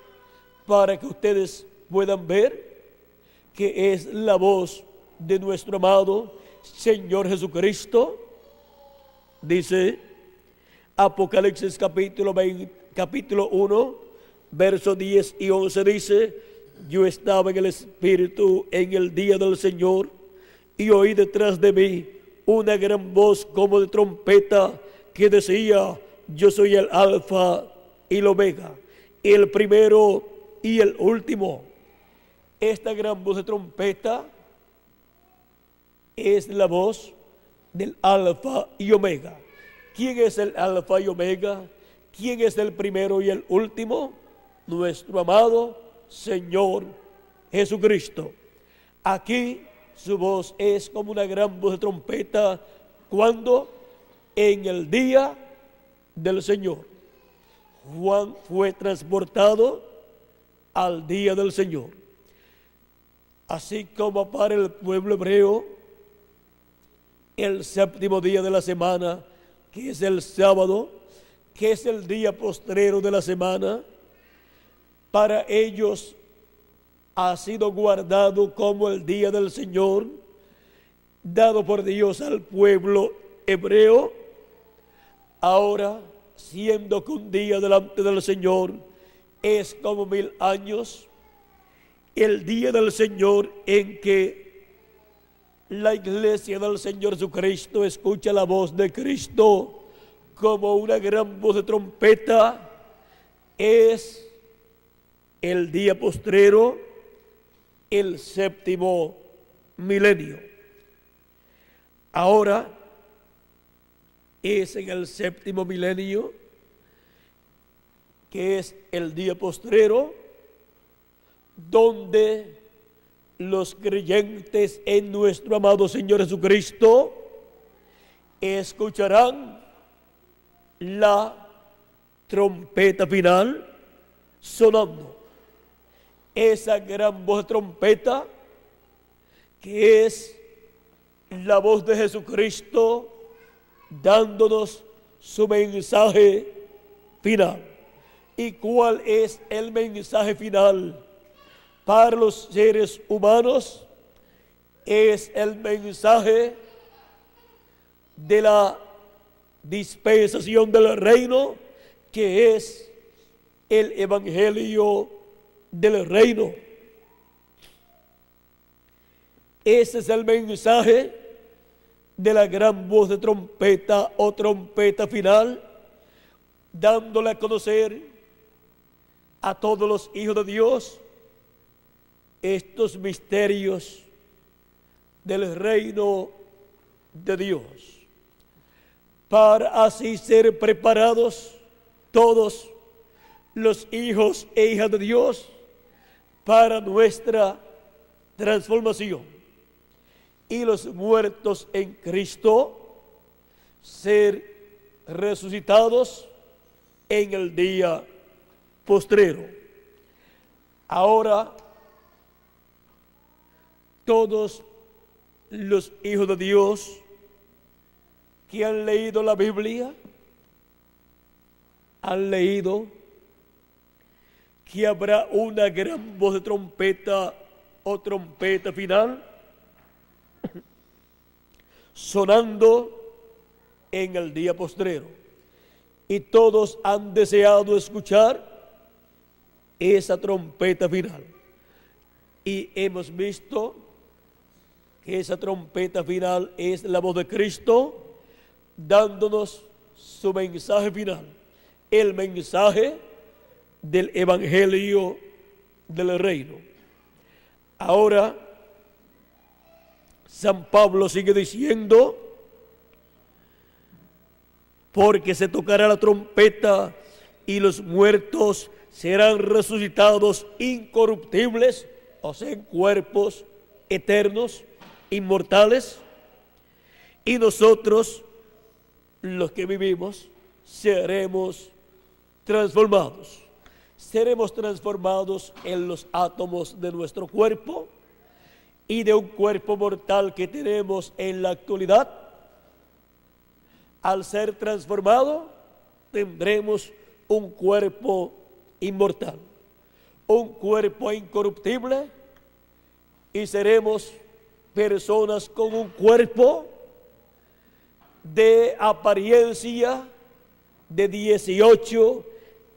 para que ustedes puedan ver que es la voz de nuestro amado Señor Jesucristo. Dice Apocalipsis capítulo 1, versos 10 y 11, dice: yo estaba en el Espíritu en el día del Señor, y oí detrás de mí una gran voz como de trompeta que decía: yo soy el Alfa y el Omega, el primero y el último. Esta gran voz de trompeta es la voz del Alfa y Omega. ¿Quién es el Alfa y Omega? ¿Quién es el primero y el último? Nuestro amado Señor Jesucristo. Aquí su voz es como una gran voz de trompeta cuando en el día del Señor. Juan fue transportado al día del Señor. Así como para el pueblo hebreo, el séptimo día de la semana, que es el sábado, que es el día postrero de la semana, para ellos ha sido guardado como el día del Señor, dado por Dios al pueblo hebreo. Ahora, siendo que un día delante del Señor es como 1000 años, el día del Señor en que la iglesia del Señor Jesucristo escucha la voz de Cristo como una gran voz de trompeta, es el día postrero, el séptimo milenio. Ahora es en el séptimo milenio que es el día postrero, donde los creyentes en nuestro amado Señor Jesucristo escucharán la trompeta final sonando. Esa gran voz de trompeta que es la voz de Jesucristo dándonos su mensaje final. ¿Y cuál es el mensaje final para los seres humanos? Es el mensaje de la dispensación del reino, que es el evangelio del reino. Ese es el mensaje de la gran voz de trompeta o trompeta final, dándole a conocer a todos los hijos de Dios estos misterios del reino de Dios, para así ser preparados todos los hijos e hijas de Dios para nuestra transformación, y los muertos en Cristo ser resucitados en el día postrero. Ahora, todos los hijos de Dios que han leído la Biblia han leído que habrá una gran voz de trompeta o trompeta final sonando en el día postrero, y todos han deseado escuchar esa trompeta final, y hemos visto que esa trompeta final es la voz de Cristo dándonos su mensaje final, el mensaje del evangelio del reino. Ahora, San Pablo sigue diciendo: porque se tocará la trompeta y los muertos serán resucitados incorruptibles, o sea, en cuerpos eternos, inmortales, y nosotros, los que vivimos, seremos transformados. Seremos transformados en los átomos de nuestro cuerpo y de un cuerpo mortal que tenemos en la actualidad. Al ser transformado, tendremos un cuerpo inmortal, un cuerpo incorruptible, y seremos personas con un cuerpo de apariencia de 18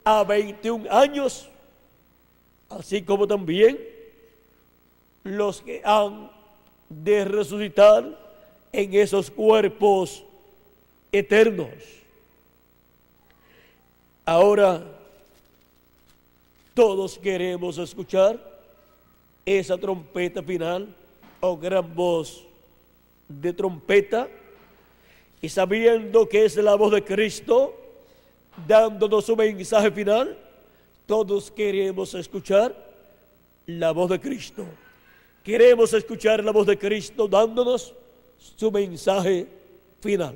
a 21 años, así como también los que han de resucitar en esos cuerpos eternos. Ahora, todos queremos escuchar esa trompeta final o gran voz de trompeta, y sabiendo que es la voz de Cristo dándonos su mensaje final, todos queremos escuchar la voz de Cristo. Queremos escuchar la voz de Cristo dándonos su mensaje final,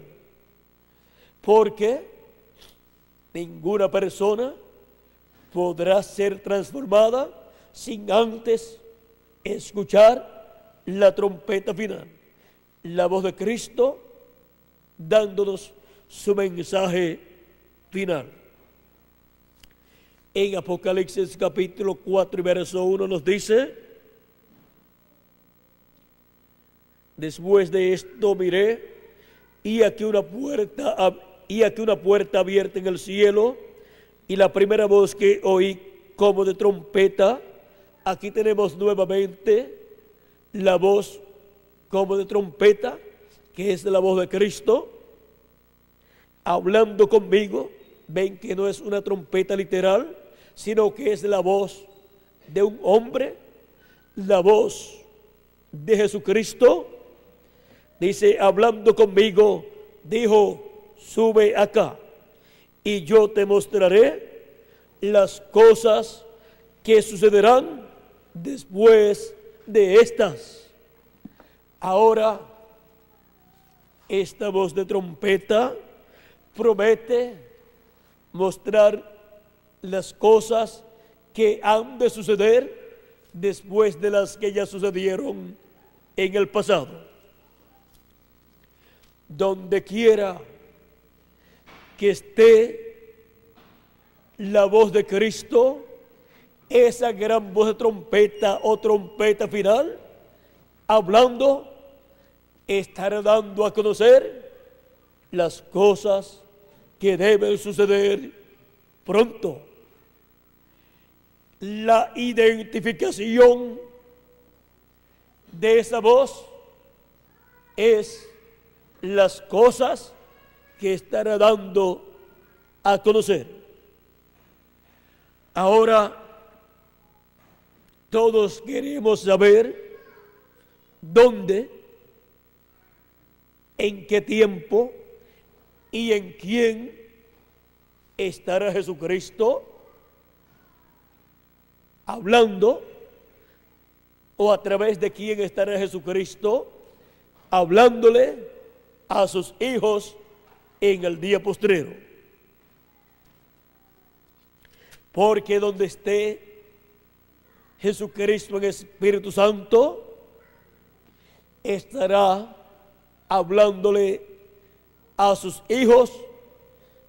porque ninguna persona podrá ser transformada sin antes escuchar la trompeta final, la voz de Cristo dándonos su mensaje final. En Apocalipsis capítulo 4 y verso 1 nos dice: después de esto miré, y aquí una puerta abierta en el cielo, y la primera voz que oí como de trompeta. Aquí tenemos nuevamente la voz como de trompeta, que es la voz de Cristo hablando conmigo. Ven que no es una trompeta literal, sino que es la voz de un hombre, la voz de Jesucristo. Dice, hablando conmigo, dijo: sube acá y yo te mostraré las cosas que sucederán después de estas. Ahora, esta voz de trompeta promete mostrar las cosas que han de suceder después de las que ya sucedieron en el pasado. Donde quiera que esté la voz de Cristo, esa gran voz de trompeta o trompeta final, hablando, estará dando a conocer las cosas que deben suceder pronto. La identificación de esa voz es las cosas que estará dando a conocer. Ahora, todos queremos saber dónde, en qué tiempo y en quién estará Jesucristo hablando, o a través de quién estará Jesucristo hablándole a sus hijos en el día postrero. Porque donde esté Jesucristo en Espíritu Santo, estará hablándole a sus hijos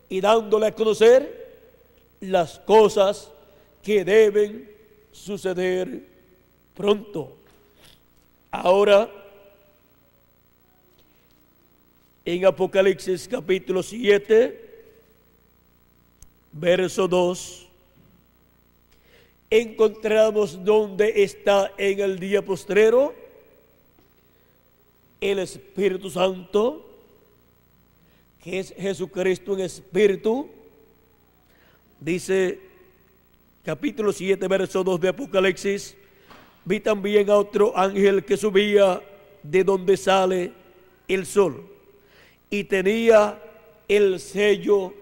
y dándole a conocer las cosas que deben suceder pronto. Ahora, en Apocalipsis capítulo 7, verso 2, encontramos donde está en el día postrero el Espíritu Santo, que es Jesucristo en espíritu. Dice capítulo 7, verso 2 de Apocalipsis: vi también a otro ángel que subía de donde sale el sol, y tenía el sello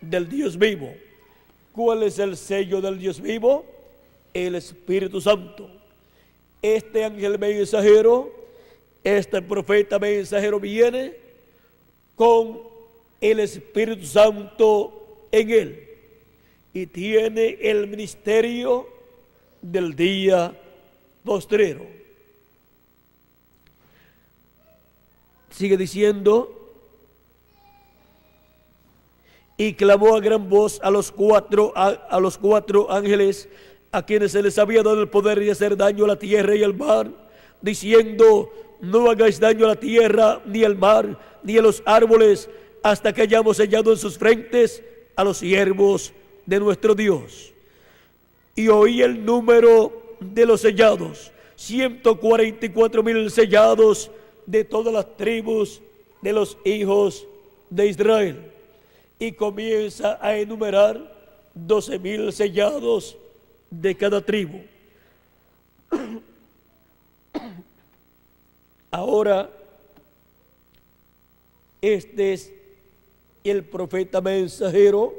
del Dios vivo. ¿Cuál es el sello del Dios vivo? El Espíritu Santo. Este ángel mensajero, este profeta mensajero viene con el Espíritu Santo en él y tiene el ministerio del día postrero. Sigue diciendo: y clamó a gran voz a los cuatro ángeles a quienes se les había dado el poder de hacer daño a la tierra y al mar, diciendo: no hagáis daño a la tierra, ni al mar, ni a los árboles, hasta que hayamos sellado en sus frentes a los siervos de nuestro Dios. Y oí el número de los sellados: 144,000 sellados de todas las tribus de los hijos de Israel. Y comienza a enumerar 12,000 sellados de cada tribu. Ahora, este es el profeta mensajero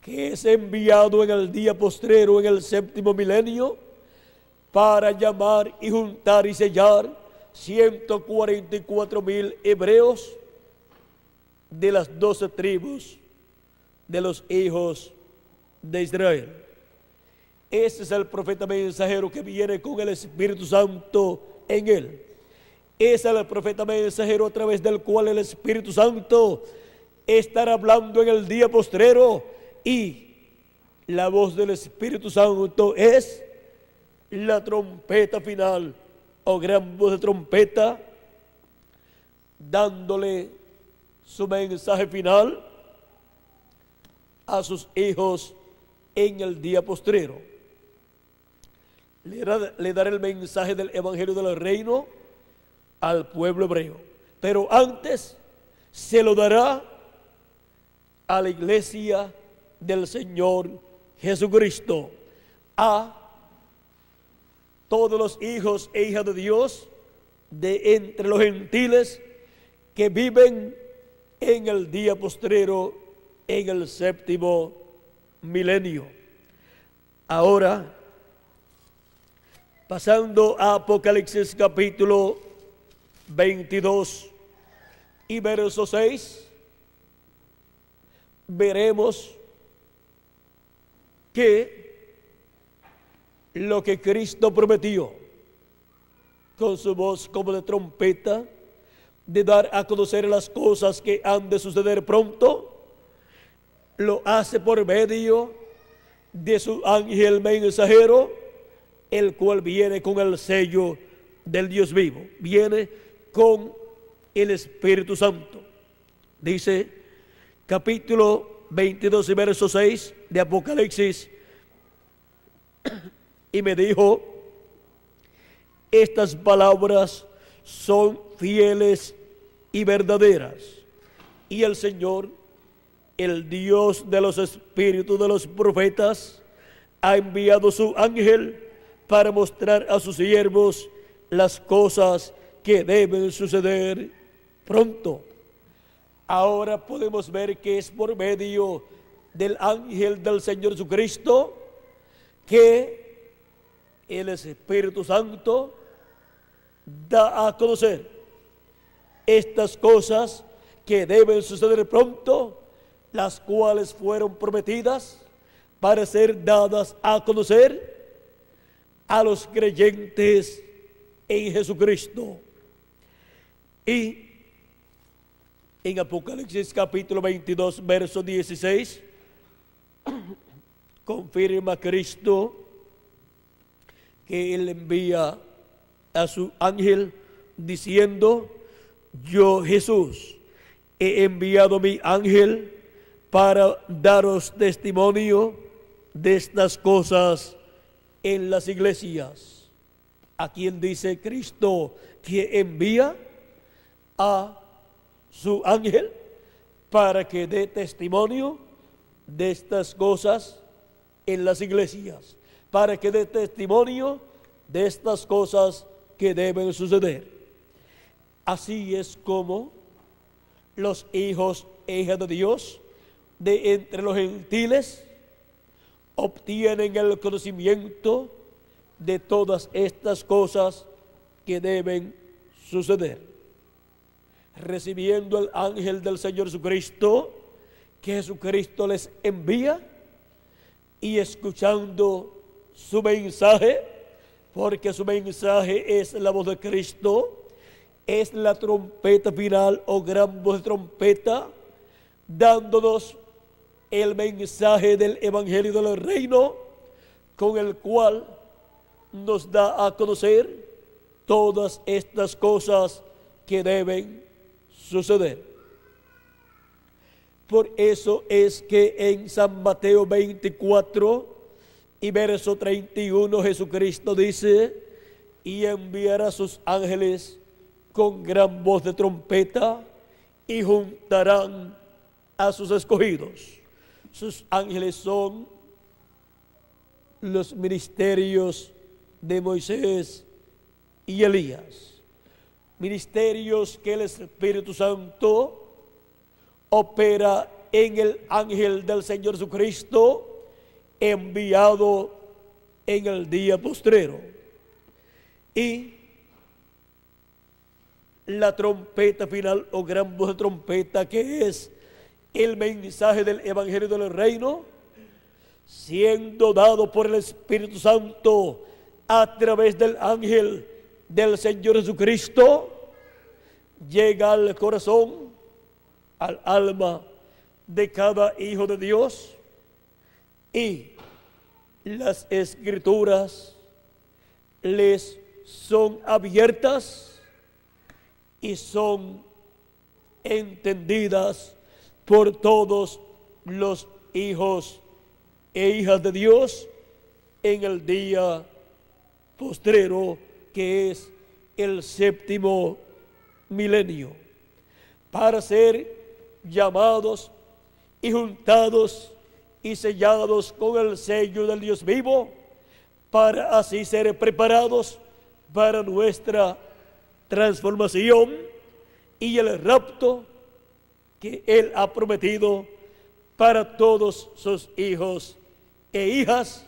que es enviado en el día postrero, en el séptimo milenio, para llamar y juntar y sellar 144,000 hebreos de las 12 tribus de los hijos de Israel. Ese es el profeta mensajero que viene con el Espíritu Santo en él. Ese es el profeta mensajero a través del cual el Espíritu Santo estará hablando en el día postrero, y la voz del Espíritu Santo es la trompeta final o gran voz de trompeta, dándole su mensaje final a sus hijos en el día postrero. Le dará el mensaje del Evangelio del Reino al pueblo hebreo, pero antes se lo dará a la iglesia del Señor Jesucristo, a todos los hijos e hijas de Dios de entre los gentiles que viven en el día postrero, en el séptimo milenio. Ahora, pasando a Apocalipsis capítulo 22 y verso 6, veremos que lo que Cristo prometió con su voz como de trompeta, de dar a conocer las cosas que han de suceder pronto, lo hace por medio de su ángel mensajero, el cual viene con el sello del Dios vivo, viene con el Espíritu Santo. Dice capítulo 22 y verso 6 de Apocalipsis: y me dijo, estas palabras son fieles y verdaderas, y el Señor, el Dios de los espíritus de los profetas, ha enviado su ángel para mostrar a sus siervos las cosas que deben suceder pronto. Ahora podemos ver que es por medio del ángel del Señor Jesucristo que el Espíritu Santo da a conocer estas cosas que deben suceder pronto, las cuales fueron prometidas para ser dadas a conocer a los creyentes en Jesucristo. Y en Apocalipsis capítulo 22, verso 16, confirma Cristo que Él envía a su ángel diciendo: yo, Jesús, he enviado mi ángel para daros testimonio de estas cosas en las iglesias. ¿A quién dice Cristo que envía? A su ángel para que dé testimonio de estas cosas en las iglesias, para que dé testimonio de estas cosas que deben suceder. Así es como los hijos e hijas de Dios de entre los gentiles obtienen el conocimiento de todas estas cosas que deben suceder. Recibiendo el ángel del Señor Jesucristo, que Jesucristo les envía, y escuchando su mensaje, porque su mensaje es la voz de Cristo, es la trompeta final o gran voz de trompeta, dándonos el mensaje del Evangelio del Reino, con el cual nos da a conocer todas estas cosas que deben suceder. Por eso es que en San Mateo 24 y verso 31 Jesucristo dice: y enviará sus ángeles con gran voz de trompeta y juntarán a sus escogidos. Sus ángeles son los ministerios de Moisés y Elías, ministerios que el Espíritu Santo opera en el ángel del Señor Jesucristo, enviado en el día postrero. Y la trompeta final o gran voz de trompeta, que es el mensaje del Evangelio del Reino, siendo dado por el Espíritu Santo a través del ángel del Señor Jesucristo, llega al corazón, al alma de cada hijo de Dios, y las escrituras les son abiertas y son entendidas por todos los hijos e hijas de Dios en el día postrero, que es el séptimo milenio, para ser llamados y juntados y sellados con el sello del Dios vivo, para así ser preparados para nuestra transformación y el rapto que Él ha prometido para todos sus hijos e hijas,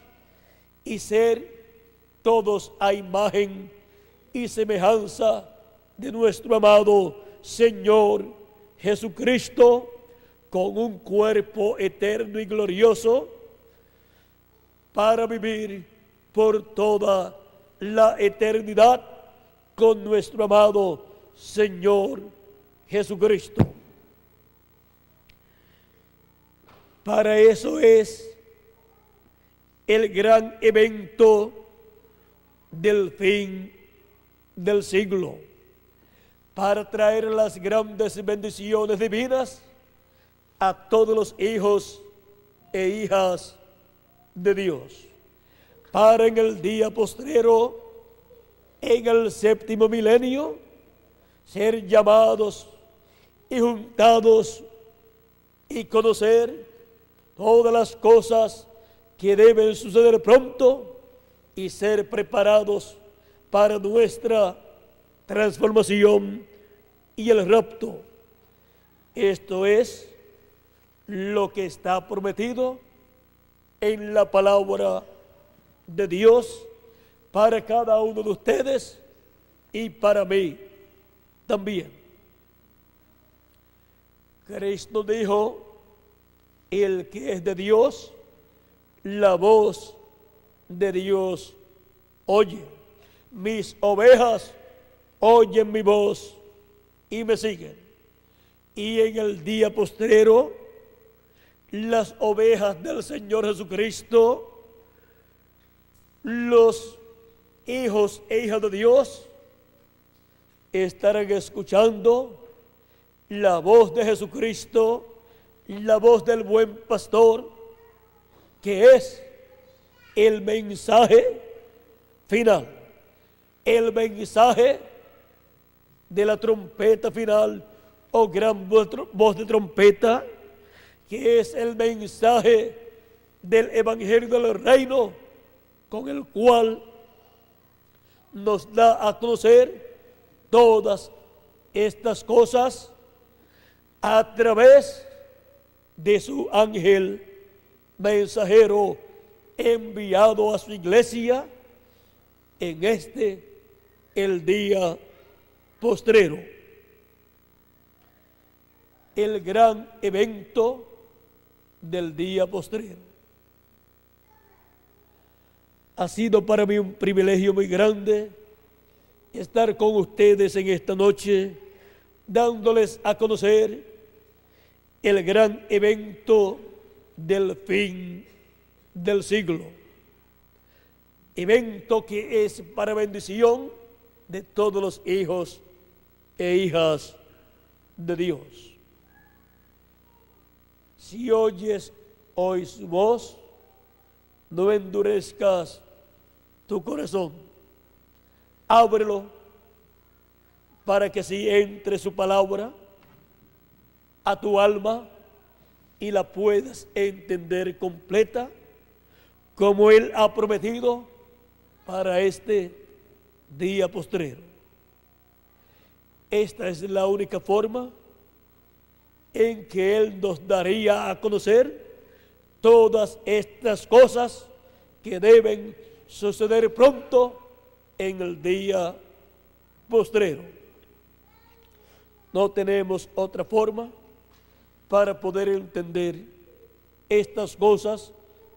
y ser todos a imagen y semejanza de nuestro amado Señor Jesucristo, con un cuerpo eterno y glorioso, para vivir por toda la eternidad con nuestro amado Señor Jesucristo. Para eso es el gran evento del fin del siglo, para traer las grandes bendiciones divinas a todos los hijos e hijas de Dios, para en el día postrero, en el séptimo milenio, ser llamados y juntados y conocer todas las cosas que deben suceder pronto y ser preparados para nuestra transformación y el rapto. Esto es lo que está prometido en la palabra de Dios para cada uno de ustedes y para mí también. Cristo dijo: el que es de Dios, la voz de Dios oye. Mis ovejas oyen mi voz y me siguen. Y en el día postrero, las ovejas del Señor Jesucristo, los hijos e hijas de Dios, estarán escuchando la voz de Jesucristo, la voz del buen pastor, que es el mensaje final, el mensaje de la trompeta final o gran voz de trompeta, que es el mensaje del evangelio del reino, con el cual nos da a conocer todas estas cosas a través de su ángel mensajero enviado a su iglesia en el día postrero. El gran evento del día postrero. Ha sido para mí un privilegio muy grande estar con ustedes en esta noche, dándoles a conocer el gran evento del fin del siglo. Evento que es para bendición de todos los hijos e hijas de Dios. Si oyes hoy su voz, no endurezcas tu corazón. Ábrelo para que si entre su palabra a tu alma y la puedas entender completa, como Él ha prometido para este día postrero. Esta es la única forma en que Él nos daría a conocer todas estas cosas que deben suceder pronto en el día postrero. No tenemos otra forma para poder entender estas cosas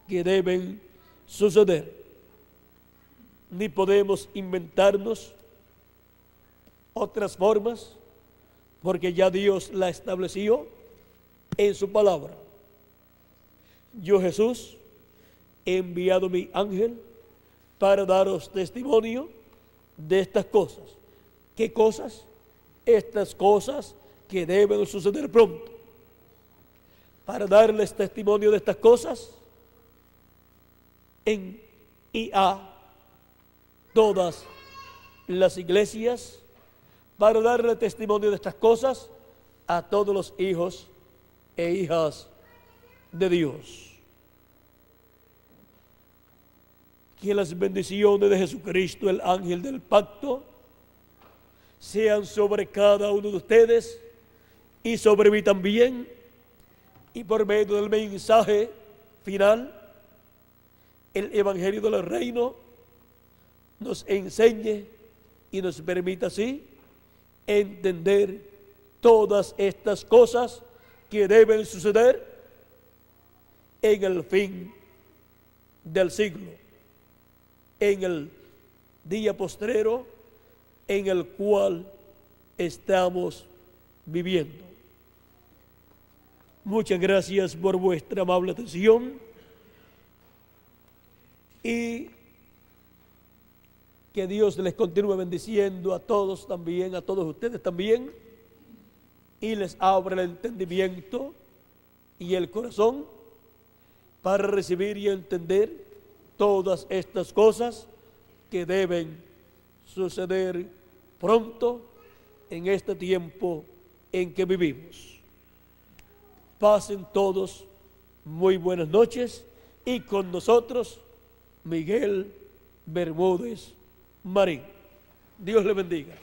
que deben suceder. Ni podemos inventarnos otras formas, porque ya Dios la estableció en su palabra. Yo, Jesús, he enviado mi ángel para daros testimonio de estas cosas. ¿Qué cosas? Estas cosas que deben suceder pronto. Para darles testimonio de estas cosas en y a todas las iglesias, para darle testimonio de estas cosas a todos los hijos e hijas de Dios. Que las bendiciones de Jesucristo, el ángel del pacto, sean sobre cada uno de ustedes y sobre mí también, y por medio del mensaje final, el Evangelio del Reino nos enseñe y nos permita así entender todas estas cosas que deben suceder en el fin del siglo, en el día postrero en el cual estamos viviendo. Muchas gracias por vuestra amable atención y que Dios les continúe bendiciendo a todos también, a todos ustedes también, y les abra el entendimiento y el corazón para recibir y entender todas estas cosas que deben suceder pronto en este tiempo en que vivimos. Pasen todos muy buenas noches y con nosotros Miguel Bermúdez Marín. Dios le bendiga.